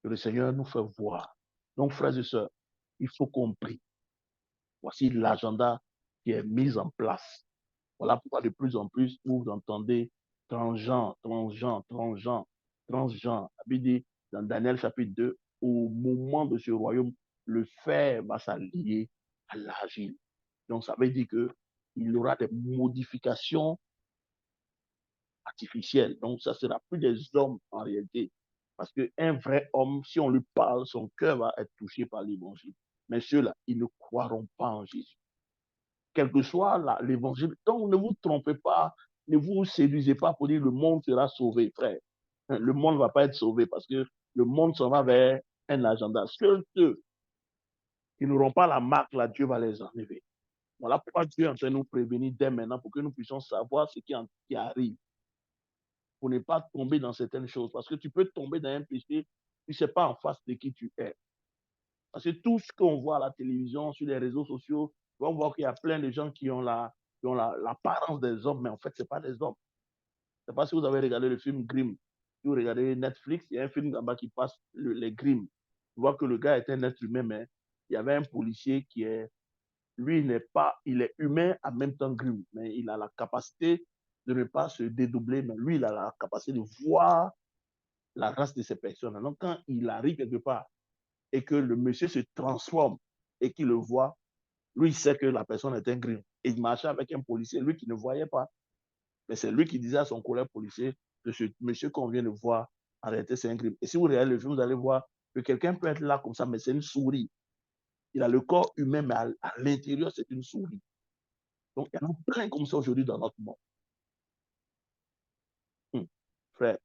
[SPEAKER 1] que le Seigneur nous fait voir. Donc, frères et sœurs, il faut qu'on prie. Voici l'agenda qui est mis en place. Voilà pourquoi de plus en plus, vous entendez transgenre, transgenre, transgenre, transgenre. Dit dans Daniel chapitre 2, au moment de ce royaume, le fer va s'allier à l'argile. Donc ça veut dire qu'il y aura des modifications artificielles. Donc ça ne sera plus des hommes en réalité. Parce qu'un vrai homme, si on lui parle, son cœur va être touché par l'évangile. Mais ceux-là, ils ne croiront pas en Jésus. Quel que soit l'évangile. Donc, ne vous trompez pas, ne vous séduisez pas pour dire le monde sera sauvé, frère. Le monde ne va pas être sauvé parce que le monde s'en va vers un agenda. Seuls ceux qui n'auront pas la marque, là, Dieu va les enlever. Voilà pourquoi Dieu est en train de nous prévenir dès maintenant pour que nous puissions savoir ce qui arrive. Pour ne pas tomber dans certaines choses. Parce que tu peux tomber dans un péché, tu ne sais pas en face de qui tu es. Parce que tout ce qu'on voit à la télévision, sur les réseaux sociaux, on voit qu'il y a plein de gens qui ont l'apparence des hommes, mais en fait, ce n'est pas des hommes. Je ne sais pas si vous avez regardé le film Grimm. Si vous regardez Netflix, il y a un film là-bas qui passe, les Grimm. Tu vois que le gars est un être humain, mais il y avait un policier qui est, lui, il est humain en même temps Grimm, mais il a la capacité de ne pas se dédoubler, mais lui, il a la capacité de voir la race de ces personnes. Donc, quand il arrive quelque part, et que le monsieur se transforme et qu'il le voit, lui, il sait que la personne est un Grimm. Et il marchait avec un policier, lui qui ne voyait pas. Mais c'est lui qui disait à son collègue policier que ce monsieur qu'on vient de voir, en réalité, c'est un Grimm. Et si vous regardez le film, vous allez voir que quelqu'un peut être là comme ça, mais c'est une souris. Il a le corps humain, mais à l'intérieur, c'est une souris. Donc, il y en a plein comme ça aujourd'hui dans notre monde. Frère,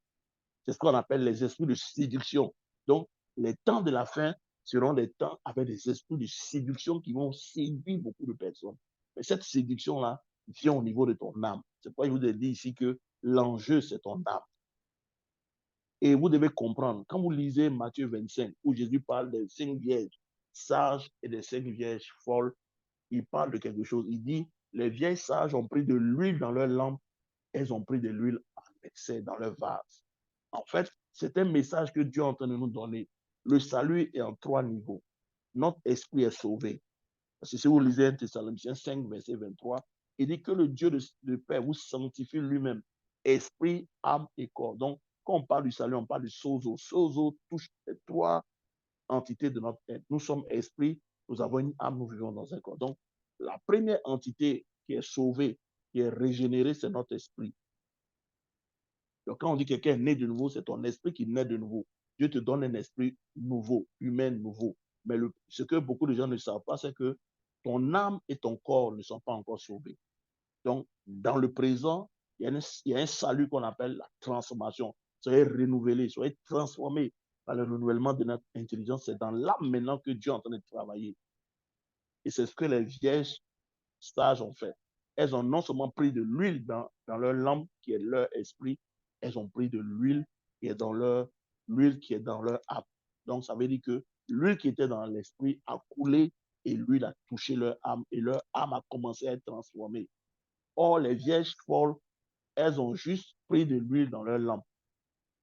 [SPEAKER 1] c'est ce qu'on appelle les esprits de séduction. Donc, les temps de la fin seront des temps avec des esprits de séduction qui vont séduire beaucoup de personnes. Mais cette séduction-là vient au niveau de ton âme. C'est pourquoi je vous ai dit ici que l'enjeu, c'est ton âme. Et vous devez comprendre, quand vous lisez Matthieu 25, où Jésus parle des 5 vierges sages et des 5 vierges folles, il parle de quelque chose. Il dit, les vieilles sages ont pris de l'huile dans leur lampe, elles ont pris de l'huile en excès dans leur vase. En fait, c'est un message que Dieu est en train de nous donner. Le salut est en 3 niveaux. Notre esprit est sauvé. Parce que si vous lisez 1 Thessaloniciens 5, verset 23, il dit que le Dieu de paix vous sanctifie lui-même, esprit, âme et corps. Donc, quand on parle du salut, on parle du sozo. Sozo touche les 3 entités de notre être. Nous sommes esprit, nous avons une âme, nous vivons dans un corps. Donc, la première entité qui est sauvée, qui est régénérée, c'est notre esprit. Donc, quand on dit que quelqu'un est né de nouveau, c'est ton esprit qui naît de nouveau. Dieu te donne un esprit nouveau, humain nouveau. Mais ce que beaucoup de gens ne savent pas, c'est que ton âme et ton corps ne sont pas encore sauvés. Donc, dans le présent, il y a un salut qu'on appelle la transformation. Soyez renouvelés, soyez transformés par le renouvellement de notre intelligence. C'est dans l'âme maintenant que Dieu est en train de travailler. Et c'est ce que les vierges sages ont fait. Elles ont non seulement pris de l'huile dans leur lampe, qui est leur esprit, elles ont pris de l'huile qui est dans l'huile qui est dans leur âme. Donc, ça veut dire que l'huile qui était dans l'esprit a coulé et l'huile a touché leur âme et leur âme a commencé à être transformée. Or, les vierges folles, elles ont juste pris de l'huile dans leur lampe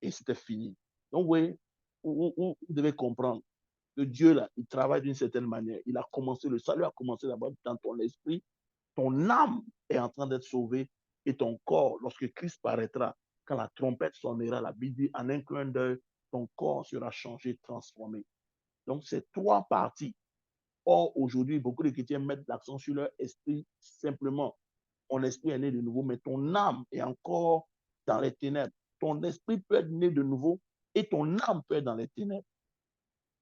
[SPEAKER 1] et c'était fini. Donc, oui, vous devez comprendre que Dieu, là, il travaille d'une certaine manière. Il a commencé, le salut a commencé d'abord dans ton esprit. Ton âme est en train d'être sauvée et ton corps, lorsque Christ paraîtra, quand la trompette sonnera, la Bible dit, en un clin d'œil, ton corps sera changé, transformé. Donc, c'est 3 parties. Or, aujourd'hui, beaucoup de chrétiens mettent l'accent sur leur esprit simplement. Ton esprit est né de nouveau, mais ton âme est encore dans les ténèbres. Ton esprit peut être né de nouveau et ton âme peut être dans les ténèbres.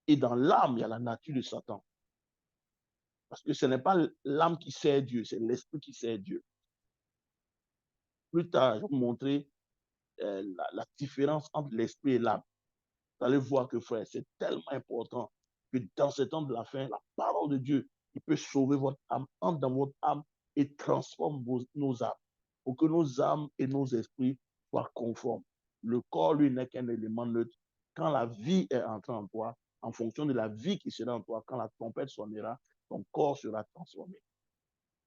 [SPEAKER 1] Et dans l'âme, il y a la nature de Satan. Parce que ce n'est pas l'âme qui sert Dieu, c'est l'esprit qui sert Dieu. Plus tard, je vais vous montrer la différence entre l'esprit et l'âme. Vous allez voir que, frère, c'est tellement important que dans ce temps de la fin, la parole de Dieu, il peut sauver votre âme, entre dans votre âme et transforme nos âmes. Pour que nos âmes et nos esprits soient conformes. Le corps, lui, n'est qu'un élément neutre. Quand la vie est entrée en toi, en fonction de la vie qui sera en toi, quand la trompette sonnera, ton corps sera transformé.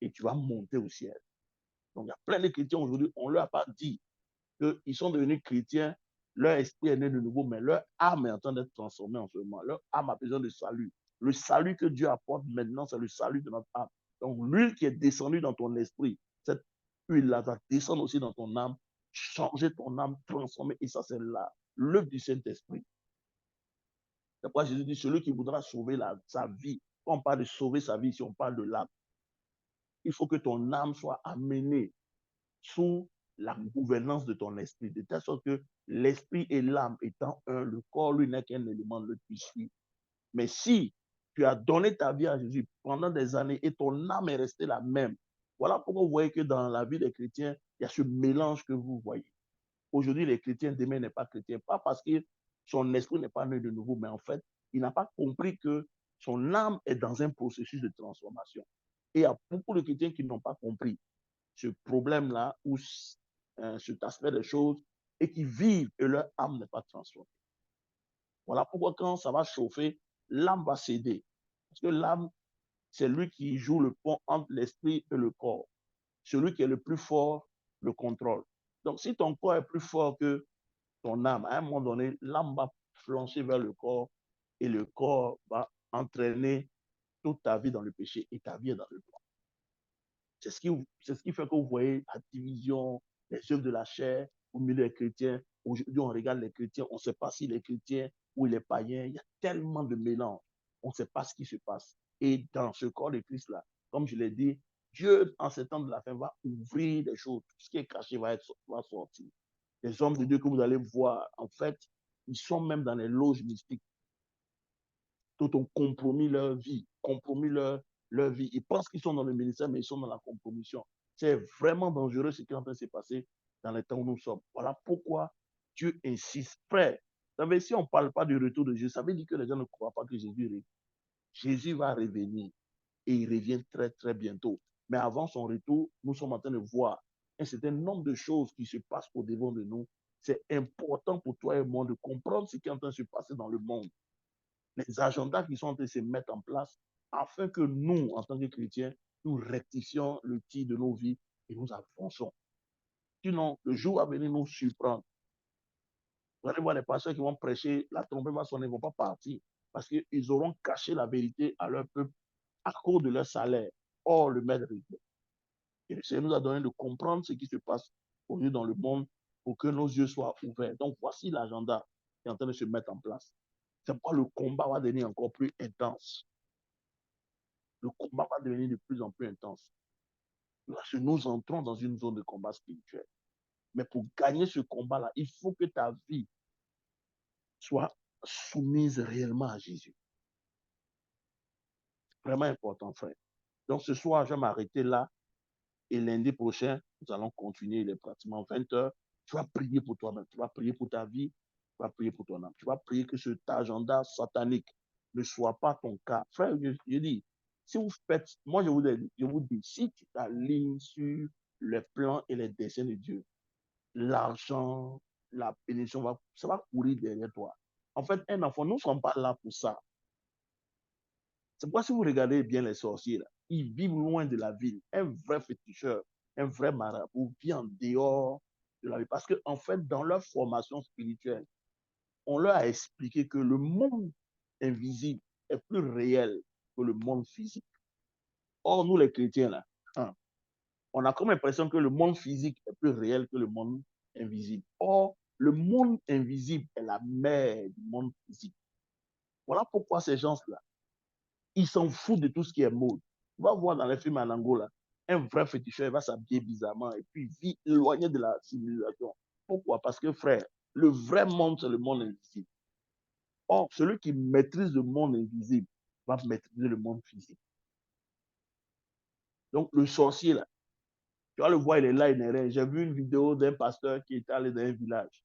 [SPEAKER 1] Et tu vas monter au ciel. Donc, il y a plein de chrétiens aujourd'hui, on ne leur a pas dit qu'ils sont devenus chrétiens, leur esprit est né de nouveau, mais leur âme est en train d'être transformée en ce moment. Leur âme a besoin de salut. Le salut que Dieu apporte maintenant, c'est le salut de notre âme. Donc, l'huile qui est descendue dans ton esprit, cette huile-là va descendre aussi dans ton âme, changer ton âme, transformer. Et ça, c'est l'œuvre du Saint-Esprit. C'est pourquoi Jésus dit, celui qui voudra sauver sa vie, quand on parle de sauver sa vie, si on parle de l'âme, il faut que ton âme soit amenée sous la gouvernance de ton esprit, de telle sorte que l'esprit et l'âme étant un, le corps, lui, n'est qu'un élément de qui suit. Mais si tu as donné ta vie à Jésus pendant des années et ton âme est restée la même, voilà pourquoi vous voyez que dans la vie des chrétiens, il y a ce mélange que vous voyez. Aujourd'hui, les chrétiens, demain n'est pas chrétien, pas parce que son esprit n'est pas né de nouveau, mais en fait, il n'a pas compris que son âme est dans un processus de transformation. Et il y a beaucoup de chrétiens qui n'ont pas compris ce problème-là ou cet aspect des choses et qui vivent et leur âme n'est pas transformée. Voilà pourquoi quand ça va chauffer, l'âme va céder. Parce que l'âme, c'est lui qui joue le pont entre l'esprit et le corps. Celui qui est le plus fort le contrôle. Donc si ton corps est plus fort que ton âme, à un moment donné, l'âme va flancher vers le corps et le corps va entraîner toute ta vie dans le péché et ta vie est dans le droit. C'est ce qui fait que vous voyez la division, les œuvres de la chair au milieu des chrétiens. Aujourd'hui, on regarde les chrétiens, on ne sait pas si les chrétiens ou les païens, il y a tellement de mélange. On ne sait pas ce qui se passe. Et dans ce corps de Christ-là, comme je l'ai dit, Dieu, en ce temps de la fin, va ouvrir des choses. Tout ce qui est caché va sortir. Les hommes de Dieu que vous allez voir, en fait, ils sont même dans les loges mystiques. Tout ont compromis leur vie, compromis leur vie. Ils pensent qu'ils sont dans le ministère, mais ils sont dans la compromission. C'est vraiment dangereux ce qui est en train de se passer dans les temps où nous sommes. Voilà pourquoi Dieu insiste. Frère, vous savez, si on ne parle pas du retour de Jésus, ça veut dire que les gens ne croient pas que Jésus va revenir et il revient très, très bientôt. Mais avant son retour, nous sommes en train de voir un certain nombre de choses qui se passent au devant de nous c'est important pour toi et moi de comprendre ce qui est en train de se passer dans le monde. Les agendas qui sont en train de se mettre en place afin que nous, en tant que chrétiens, nous rectifions le tir de nos vies et nous avançons. Sinon, le jour va venir nous surprendre. Vous allez voir les pasteurs qui vont prêcher, la trompette va sonner, ils ne vont pas partir parce qu'ils auront caché la vérité à leur peuple à cause de leur salaire. Or, le maître, et le Seigneur nous a donné de comprendre ce qui se passe aujourd'hui dans le monde pour que nos yeux soient ouverts. Donc, voici l'agenda qui est en train de se mettre en place. C'est pourquoi le combat va devenir encore plus intense. Le combat va devenir de plus en plus intense. Parce que nous entrons dans une zone de combat spirituel. Mais pour gagner ce combat-là, il faut que ta vie soit soumise réellement à Jésus. Vraiment important, frère. Donc, ce soir, je vais m'arrêter là. Et lundi prochain, nous allons continuer les pratiquement 20 heures. Tu vas prier pour toi-même. Tu vas prier pour ta vie. Tu vas prier pour ton âme. Tu vas prier que cet agenda satanique ne soit pas ton cas. Frère, je dis, si vous faites, moi je vous dis, si tu t'alignes sur les plans et les desseins de Dieu, l'argent, la bénédiction, ça va courir derrière toi. En fait, un enfant, nous ne sommes pas là pour ça. C'est pourquoi si vous regardez bien les sorciers, là, ils vivent loin de la ville. Un vrai féticheur, un vrai marabout vit en dehors de la ville. Parce qu'en fait, dans leur formation spirituelle, on leur a expliqué que le monde invisible est plus réel que le monde physique. Or, nous les chrétiens, là, on a comme l'impression que le monde physique est plus réel que le monde invisible. Or, le monde invisible est la mère du monde physique. Voilà pourquoi ces gens-là, ils s'en foutent de tout ce qui est mode. Tu vas voir dans les films en Angola, un vrai féticheur va s'habiller bizarrement et puis vit éloigné de la civilisation. Pourquoi? Parce que, frère, le vrai monde, c'est le monde invisible. Or, celui qui maîtrise le monde invisible va maîtriser le monde physique. Donc, le sorcier, là, tu vas le voir, il est là, il n'est rien. J'ai vu une vidéo d'un pasteur qui était allé dans un village.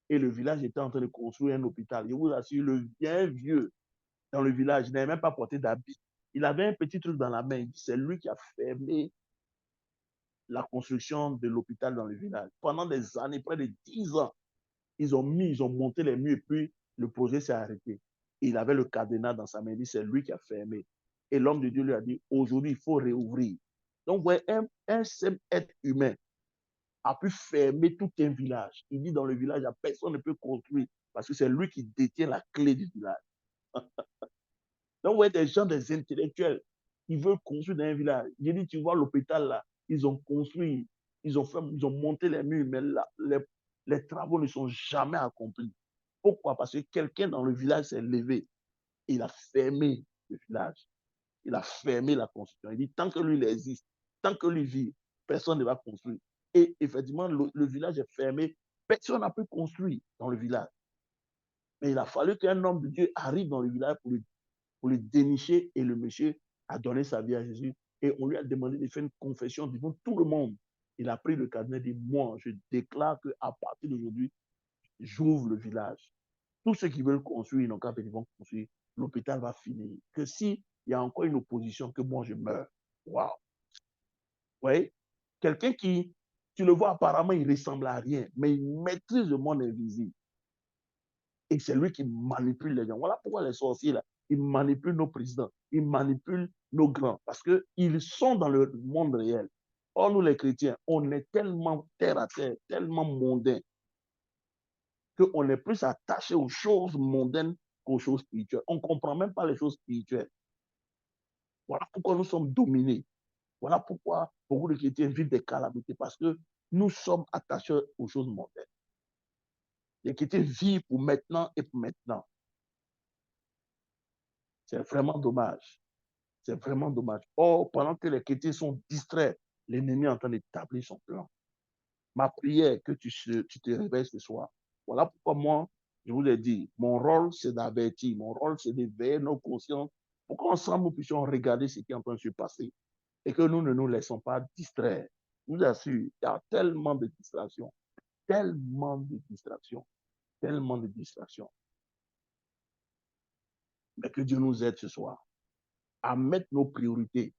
[SPEAKER 1] Et le village était en train de construire un hôpital. Je vous assure, le bien vieux dans le village, il n'avait même pas porté d'habit. Il avait un petit truc dans la main. C'est lui qui a fermé la construction de l'hôpital dans le village. Pendant des années, près de 10 ans, ils ont monté les murs et puis le projet s'est arrêté. Il avait le cadenas dans sa main, il dit c'est lui qui a fermé. Et l'homme de Dieu lui a dit, aujourd'hui, il faut réouvrir. Donc, ouais, un seul être humain a pu fermer tout un village. Il dit dans le village, personne ne peut construire parce que c'est lui qui détient la clé du village. Donc, ouais, des gens, des intellectuels, ils veulent construire dans un village. J'ai dit, tu vois l'hôpital là, ils ont construit, ils ont monté les murs, mais là, les travaux ne sont jamais accomplis. Pourquoi? Parce que quelqu'un dans le village s'est levé. Il a fermé le village. Il a fermé la construction. Il dit, tant que lui il existe, tant que lui vit, personne ne va construire. Et effectivement, le village est fermé. Personne n'a pu construire dans le village. Mais il a fallu qu'un homme de Dieu arrive dans le village pour le dénicher et le monsieur a donné sa vie à Jésus. Et on lui a demandé de faire une confession devant tout le monde. Il a pris le cadenas et dit, moi, je déclare qu'à partir d'aujourd'hui, j'ouvre le village. Tous ceux qui veulent construire, ils n'ont qu'à venir construire. L'hôpital va finir. Que s'il y a encore une opposition, que moi je meurs. Waouh! Vous voyez? Quelqu'un qui, tu le vois apparemment, il ressemble à rien, mais il maîtrise le monde invisible. Et c'est lui qui manipule les gens. Voilà pourquoi les sorciers, là, ils manipulent nos présidents, ils manipulent nos grands, parce qu'ils sont dans le monde réel. Or, nous, les chrétiens, on est tellement terre à terre, tellement mondains, qu'on est plus attaché aux choses mondaines qu'aux choses spirituelles. On ne comprend même pas les choses spirituelles. Voilà pourquoi nous sommes dominés. Voilà pourquoi beaucoup de chrétiens vivent des calamités, parce que nous sommes attachés aux choses mondaines. Les chrétiens vivent pour maintenant et pour maintenant. C'est vraiment dommage. C'est vraiment dommage. Or, pendant que les chrétiens sont distraits, l'ennemi est en train d'établir son plan. Ma prière, que tu te réveilles ce soir. Voilà pourquoi moi, je vous l'ai dit, mon rôle, c'est d'avertir. Mon rôle, c'est d'éveiller nos consciences pour qu'ensemble, nous puissions regarder ce qui est en train de se passer et que nous ne nous laissons pas distraire. Je vous assure, il y a tellement de distractions, tellement de distractions, tellement de distractions. Mais que Dieu nous aide ce soir à mettre nos priorités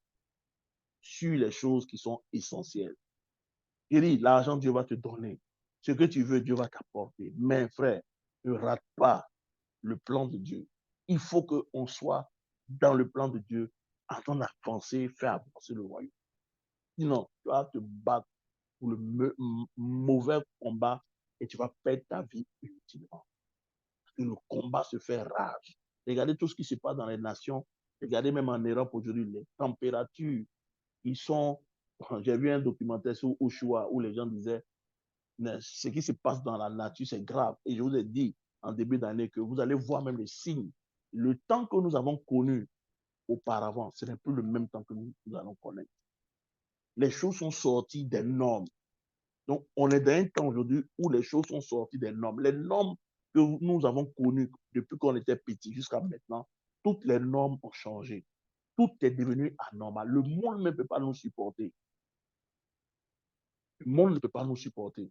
[SPEAKER 1] sur les choses qui sont essentielles. Il dit, l'argent, Dieu va te donner. Ce que tu veux, Dieu va t'apporter. Mais frère, ne rate pas le plan de Dieu. Il faut qu'on soit dans le plan de Dieu, en train d'avancer, faire avancer le royaume. Sinon, tu vas te battre pour le mauvais combat et tu vas perdre ta vie inutilement. Le combat se fait rage. Regardez tout ce qui se passe dans les nations. Regardez même en Europe aujourd'hui, les températures, ils sont... J'ai vu un documentaire sur Oshawa où les gens disaient ce qui se passe dans la nature, c'est grave. Et je vous ai dit en début d'année que vous allez voir même les signes. Le temps que nous avons connu auparavant, ce n'est plus le même temps que nous allons connaître. Les choses sont sorties des normes. Donc, on est dans un temps aujourd'hui où les choses sont sorties des normes. Les normes que nous avons connues depuis qu'on était petit jusqu'à maintenant, toutes les normes ont changé. Tout est devenu anormal. Le monde ne peut pas nous supporter. Le monde ne peut pas nous supporter.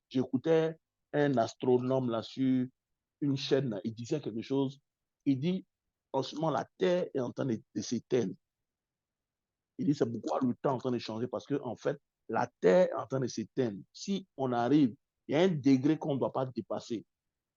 [SPEAKER 1] J'écoutais un astronome là sur une chaîne, il disait quelque chose. Il dit, en ce moment, la Terre est en train de s'éteindre. Il dit, c'est pourquoi le temps est en train de changer, parce qu'en fait, la Terre est en train de s'éteindre. Si on arrive, il y a un degré qu'on ne doit pas dépasser.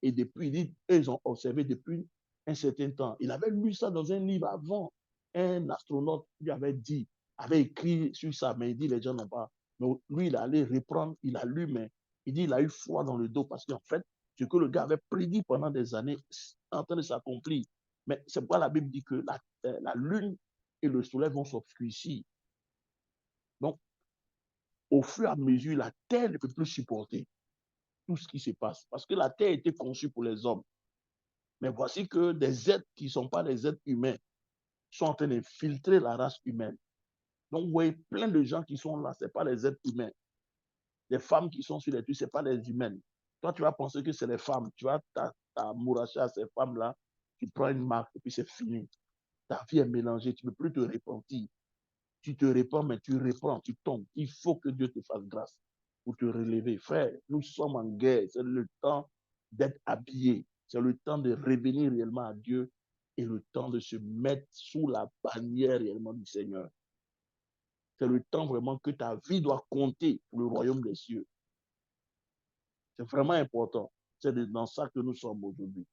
[SPEAKER 1] Et depuis, il dit, eux, ils ont observé depuis un certain temps. Il avait lu ça dans un livre avant. Un astronaute lui avait dit, avait écrit sur ça, mais il dit, les gens n'ont pas. Mais lui, il allait reprendre, il a lu, mais il dit, il a eu froid dans le dos parce qu'en fait, ce que le gars avait prédit pendant des années est en train de s'accomplir. Mais c'est pourquoi la Bible dit que la lune et le soleil vont s'obscurcir. Donc, au fur et à mesure, la terre ne peut plus supporter tout ce qui se passe. Parce que la terre a été conçue pour les hommes. Mais voici que des êtres qui ne sont pas des êtres humains sont en train de filtrer la race humaine. Donc, vous voyez plein de gens qui sont là, ce n'est pas les êtres humains. Les femmes qui sont sur les trucs, ce n'est pas les humaines. Toi, tu vas penser que c'est les femmes. Tu vas t'amouracher à ces femmes-là, tu prends une marque et puis c'est fini. Ta vie est mélangée, tu ne peux plus te repentir. Tu te répands, mais tu reprends, tu tombes. Il faut que Dieu te fasse grâce pour te relever. Frère, nous sommes en guerre. C'est le temps d'être habillé. C'est le temps de revenir réellement à Dieu et le temps de se mettre sous la bannière réellement du Seigneur. C'est le temps vraiment que ta vie doit compter pour le royaume des cieux. C'est vraiment important. C'est dans ça que nous sommes aujourd'hui.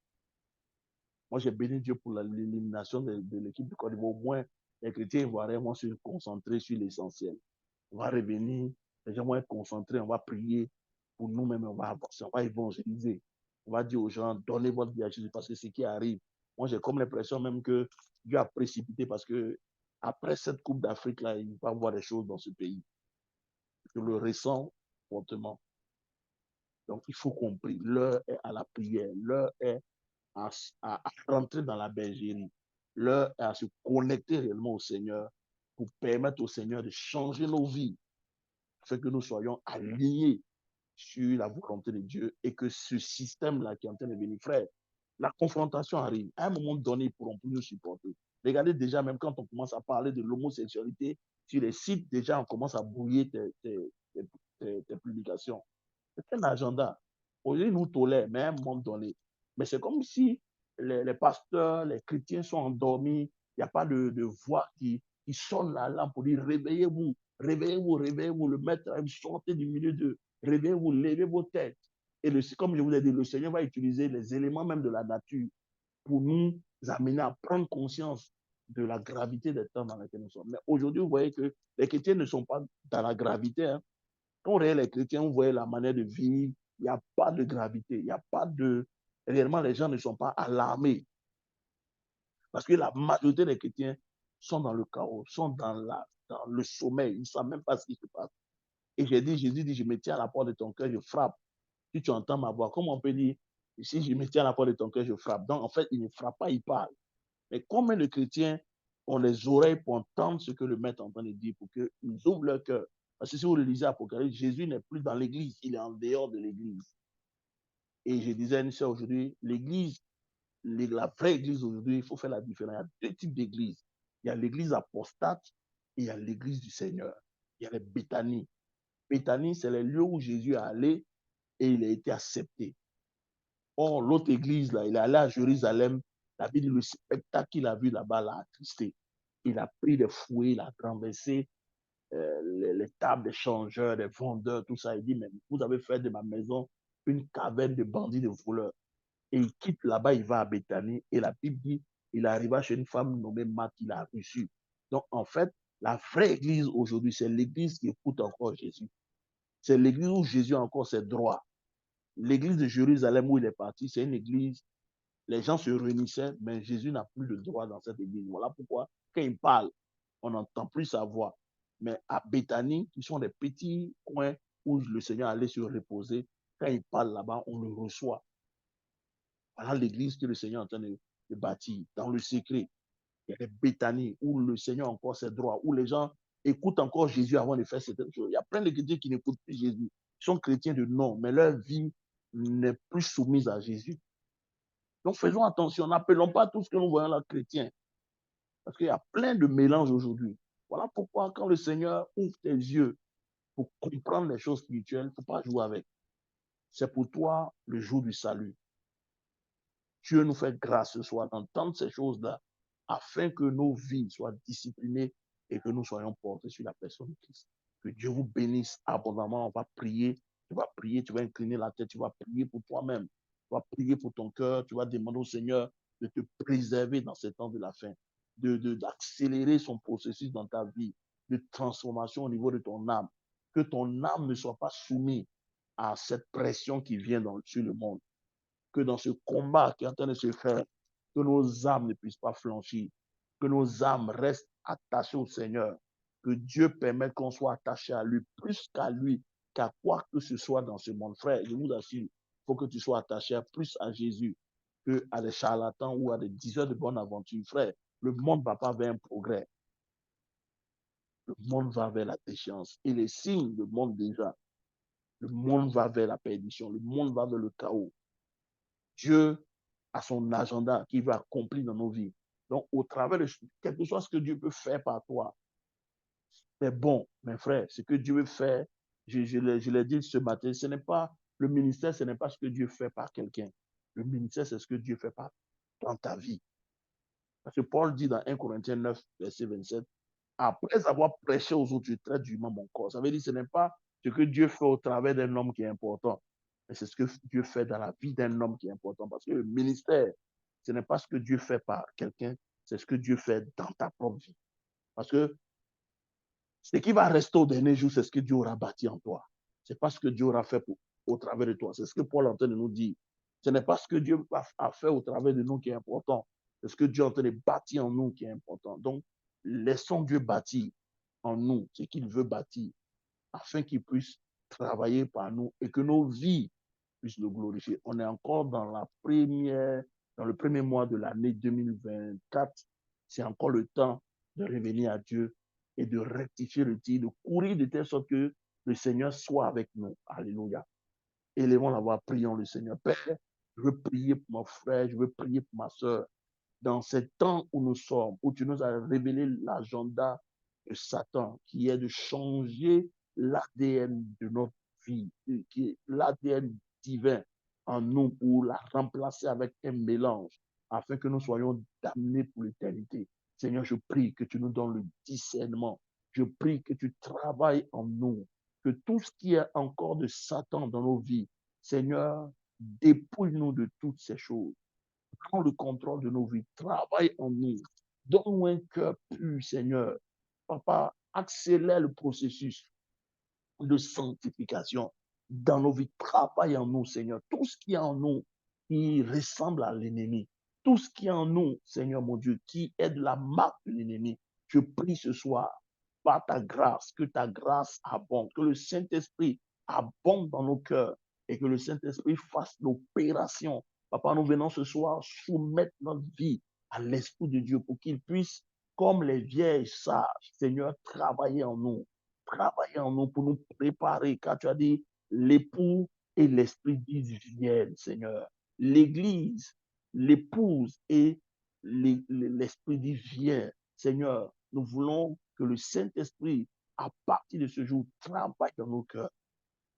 [SPEAKER 1] Moi, j'ai béni Dieu pour l'élimination de l'équipe de Côte d'Ivoire. Au moins, les chrétiens ivoiriens vont se concentrer sur l'essentiel. On va revenir, les gens vont être concentrés, on va prier pour nous-mêmes, on va avancer, on va évangéliser. On va dire aux gens, donnez votre vie à Jésus parce que ce qui arrive, moi j'ai comme l'impression même que Dieu a précipité parce que après cette Coupe d'Afrique, là, il va y avoir des choses dans ce pays. Je le ressens fortement. Donc il faut qu'on prie. L'heure est à la prière, l'heure est à rentrer dans la bergerie, l'heure est à se connecter réellement au Seigneur pour permettre au Seigneur de changer nos vies afin que nous soyons alignés sur la volonté de Dieu et que ce système-là qui est en train de venir, frère, la confrontation arrive. À un moment donné, ils ne pourront plus nous supporter. Regardez déjà, même quand on commence à parler de l'homosexualité, sur les sites, déjà, on commence à brouiller tes publications. C'est un agenda. Aujourd'hui, ils nous tolèrent, mais à un moment donné. Mais c'est comme si les pasteurs, les chrétiens sont endormis. Il n'y a pas de voix qui sonne la lampe pour dire réveillez-vous, réveillez-vous, réveillez-vous. Le maître a sorti du milieu de réveillez-vous, levez vos têtes. Et comme je vous ai dit, le Seigneur va utiliser les éléments même de la nature pour nous amener à prendre conscience de la gravité des temps dans lesquels nous sommes. Mais aujourd'hui, vous voyez que les chrétiens ne sont pas dans la gravité. Hein. Quand on regarde les chrétiens, on voit la manière de vivre, il n'y a pas de gravité, il n'y a pas de... Réellement, les gens ne sont pas alarmés. Parce que la majorité des chrétiens sont dans le chaos, sont dans le sommeil, ils ne savent même pas ce qui se passe. Et Jésus dit, je me tiens à la porte de ton cœur, je frappe. Si tu entends ma voix, comment on peut dire, si je me tiens à la porte de ton cœur, je frappe. Donc, en fait, il ne frappe pas, il parle. Mais combien de chrétiens ont les oreilles pour entendre ce que le maître est en train de dire, pour qu'ils ouvrent leur cœur. Parce que si vous le lisez Apocalypse, Jésus n'est plus dans l'église, il est en dehors de l'église. Et je disais à une soeur aujourd'hui, l'église, la vraie église aujourd'hui, il faut faire la différence. Il y a deux types d'églises. Il y a l'église apostate et il y a l'église du Seigneur. Il y a les Béthanies. Béthanie, c'est les lieux où Jésus est allé et il a été accepté. Or, l'autre église, là, il est allé à Jérusalem. La Bible dit le spectacle qu'il a vu là-bas l'a attristé. Il a pris des fouets, il a renversé les tables des changeurs, des vendeurs, tout ça. Il dit, mais vous avez fait de ma maison une caverne de bandits, de voleurs. Et il quitte là-bas, il va à Béthanie. Et la Bible dit, il arriva chez une femme nommée Marthe, il a reçu. Donc, en fait, la vraie église aujourd'hui, c'est l'église qui écoute encore Jésus. C'est l'église où Jésus a encore ses droits. L'église de Jérusalem où il est parti, c'est une église, les gens se réunissaient, mais Jésus n'a plus de droit dans cette église. Voilà pourquoi, quand il parle, on n'entend plus sa voix. Mais à Béthanie, qui sont des petits coins où le Seigneur allait se reposer, quand il parle là-bas, on le reçoit. Voilà l'église que le Seigneur est en train de bâtir dans le secret. Il y a des Béthanies où le Seigneur a encore ses droits, où les gens écoutent encore Jésus avant de faire certaines choses. Il y a plein de chrétiens qui n'écoutent plus Jésus. Ils sont chrétiens de nom, mais leur vie n'est plus soumise à Jésus. Donc faisons attention, n'appelons pas tout ce que nous voyons là chrétiens, parce qu'il y a plein de mélanges aujourd'hui. Voilà pourquoi quand le Seigneur ouvre tes yeux pour comprendre les choses spirituelles, il ne faut pas jouer avec. C'est pour toi le jour du salut. Dieu nous fait grâce ce soir d'entendre ces choses-là, afin que nos vies soient disciplinées et que nous soyons portés sur la personne de Christ. Que Dieu vous bénisse abondamment. On va prier, tu vas incliner la tête, tu vas prier pour toi-même, tu vas prier pour ton cœur, tu vas demander au Seigneur de te préserver dans ces temps de la fin, d'accélérer son processus dans ta vie, de transformation au niveau de ton âme. Que ton âme ne soit pas soumise à cette pression qui vient sur le monde. Que dans ce combat qui est en train de se faire, que nos âmes ne puissent pas flanchir, que nos âmes restent attachées au Seigneur, que Dieu permette qu'on soit attaché à lui plus qu'à lui, qu'à quoi que ce soit dans ce monde. Frère, je vous assure, il faut que tu sois attaché plus à Jésus qu'à des charlatans ou à des diseurs de bonne aventure. Frère, le monde ne va pas vers un progrès. Le monde va vers la déchéance. Et les signes le monde déjà. Le monde va vers la perdition. Le monde va vers le chaos. Dieu a son agenda qu'il veut accomplir dans nos vies. Donc, au travers de quelque chose que Dieu peut faire par toi, c'est bon, mes frères, ce que Dieu veut faire, je l'ai dit ce matin, ce n'est pas le ministère, ce n'est pas ce que Dieu fait par quelqu'un. Le ministère, c'est ce que Dieu fait dans ta vie. Parce que Paul dit dans 1 Corinthiens 9, verset 27, après avoir prêché aux autres, je traite durement mon corps. Ça veut dire que ce n'est pas ce que Dieu fait au travers d'un homme qui est important, mais c'est ce que Dieu fait dans la vie d'un homme qui est important. Parce que le ministère, ce n'est pas ce que Dieu fait par quelqu'un, c'est ce que Dieu fait dans ta propre vie. Parce que ce qui va rester au dernier jour, c'est ce que Dieu aura bâti en toi. Ce n'est pas ce que Dieu aura fait au travers de toi. C'est ce que Paul est en train de nous dire. Ce n'est pas ce que Dieu a fait au travers de nous qui est important. C'est ce que Dieu est en train de bâtir en nous qui est important. Donc, laissons Dieu bâtir en nous ce qu'il veut bâtir afin qu'il puisse travailler par nous et que nos vies puissent le glorifier. On est encore dans le premier mois de l'année 2024. C'est encore le temps de revenir à Dieu et de rectifier le tir, de courir de telle sorte que le Seigneur soit avec nous. Alléluia. Élevons la voix, prions le Seigneur. Père, je veux prier pour mon frère, je veux prier pour ma soeur. Dans ce temps où nous sommes, où tu nous as révélé l'agenda de Satan, qui est de changer l'ADN de notre vie, qui est l'ADN divin en nous pour la remplacer avec un mélange, afin que nous soyons damnés pour l'éternité. Seigneur, je prie que tu nous donnes le discernement. Je prie que tu travailles en nous, que tout ce qui est encore de Satan dans nos vies, Seigneur, dépouille-nous de toutes ces choses. Prends le contrôle de nos vies. Travaille en nous. Donne-nous un cœur pur, Seigneur. Papa, accélère le processus de sanctification dans nos vies. Travaille en nous, Seigneur. Tout ce qui est en nous qui ressemble à l'ennemi. Tout ce qui est en nous, Seigneur mon Dieu, qui est de la marque de l'ennemi. Je prie ce soir, par ta grâce, que ta grâce abonde, que le Saint-Esprit abonde dans nos cœurs et que le Saint-Esprit fasse l'opération. Papa, nous venons ce soir soumettre notre vie à l'Esprit de Dieu pour qu'il puisse, comme les vieilles sages, Seigneur, travailler en nous pour nous préparer, car tu as dit, l'époux et l'esprit disent viennent, Seigneur. L'Église, l'épouse et l'esprit dit viens, Seigneur. Nous voulons que le Saint-Esprit, à partir de ce jour, travaille dans nos cœurs,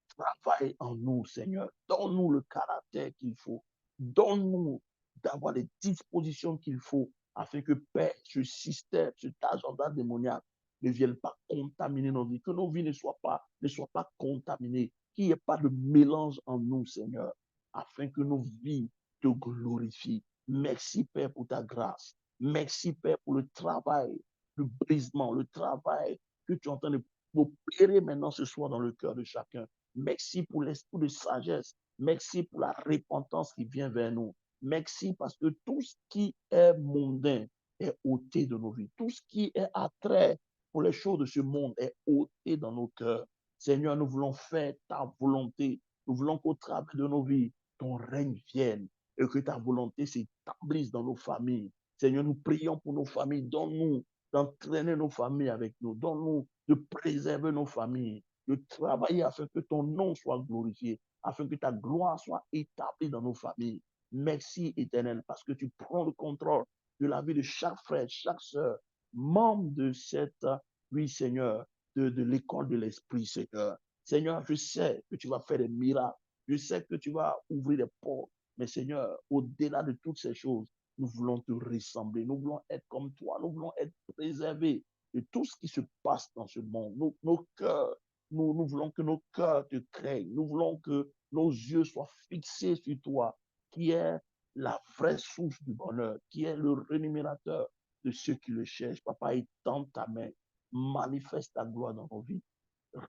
[SPEAKER 1] travaille en nous, Seigneur. Donne-nous le caractère qu'il faut. Donne-nous d'avoir les dispositions qu'il faut afin que, Père, ce système, cet agenda démoniaque ne viennent pas contaminer nos vies, que nos vies ne soient pas contaminées, qu'il n'y ait pas de mélange en nous, Seigneur, afin que nos vies te glorifient. Merci, Père, pour ta grâce. Merci, Père, pour le travail, le brisement, le travail que tu es en train d'opérer maintenant ce soir dans le cœur de chacun. Merci pour l'esprit de sagesse. Merci pour la repentance qui vient vers nous. Merci parce que tout ce qui est mondain est ôté de nos vies. Tout ce qui est attrait pour les choses de ce monde est ôté dans nos cœurs. Seigneur, nous voulons faire ta volonté. Nous voulons qu'au travers de nos vies, ton règne vienne et que ta volonté s'établisse dans nos familles. Seigneur, nous prions pour nos familles. Donne-nous d'entraîner nos familles avec nous. Donne-nous de préserver nos familles, de travailler afin que ton nom soit glorifié, afin que ta gloire soit établie dans nos familles. Merci, Éternel, parce que tu prends le contrôle de la vie de chaque frère, chaque sœur, membre de cette, oui, Seigneur, de l'école de l'Esprit, Seigneur. Seigneur, je sais que tu vas faire des miracles. Je sais que tu vas ouvrir des portes. Mais Seigneur, au-delà de toutes ces choses, nous voulons te ressembler. Nous voulons être comme toi. Nous voulons être préservés de tout ce qui se passe dans ce monde. Nos cœurs, nous voulons que nos cœurs te craignent. Nous voulons que nos yeux soient fixés sur toi, qui est la vraie source du bonheur, qui est le rémunérateur de ceux qui le cherchent. Papa, étends ta main, manifeste ta gloire dans nos vies.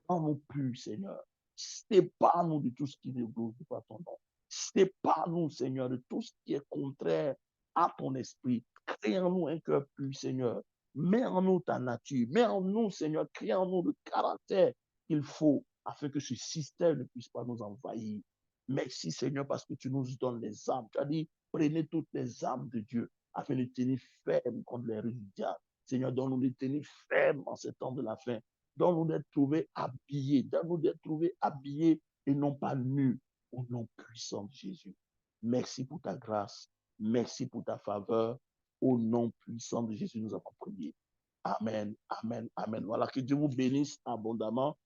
[SPEAKER 1] Rends-nous purs, Seigneur. Sépare-nous de tout ce qui ne glorifie pas ton nom. Sépare-nous, Seigneur, de tout ce qui est contraire à ton esprit. Crée en nous un cœur pur, Seigneur. Mets en nous ta nature. Mets en nous, Seigneur, crée en nous le caractère qu'il faut afin que ce système ne puisse pas nous envahir. Merci, Seigneur, parce que tu nous donnes les âmes. Tu as dit, prenez toutes les âmes de Dieu afin de tenir ferme contre les ruses du diable. Seigneur, donne-nous de tenir ferme en ces temps de la fin. Donne-nous d'être trouvés habillés. Donne-nous d'être trouvés habillés et non pas nus au nom puissant de Jésus. Merci pour ta grâce. Merci pour ta faveur. Au nom puissant de Jésus, nous avons prié. Amen, amen, amen. Voilà, que Dieu vous bénisse abondamment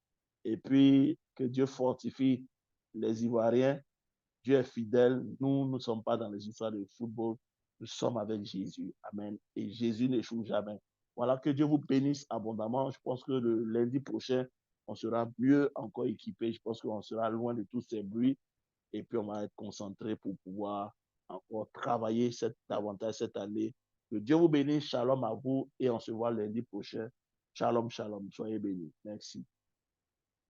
[SPEAKER 1] et puis que Dieu fortifie les Ivoiriens. Dieu est fidèle. Nous ne sommes pas dans les histoires de football. Nous sommes avec Jésus. Amen. Et Jésus n'échoue jamais. Voilà, que Dieu vous bénisse abondamment. Je pense que le lundi prochain, on sera mieux encore équipé. Je pense qu'on sera loin de tous ces bruits. Et puis, on va être concentré pour pouvoir encore travailler davantage cette année. Que Dieu vous bénisse. Shalom à vous. Et on se voit lundi prochain. Shalom, shalom. Soyez bénis. Merci.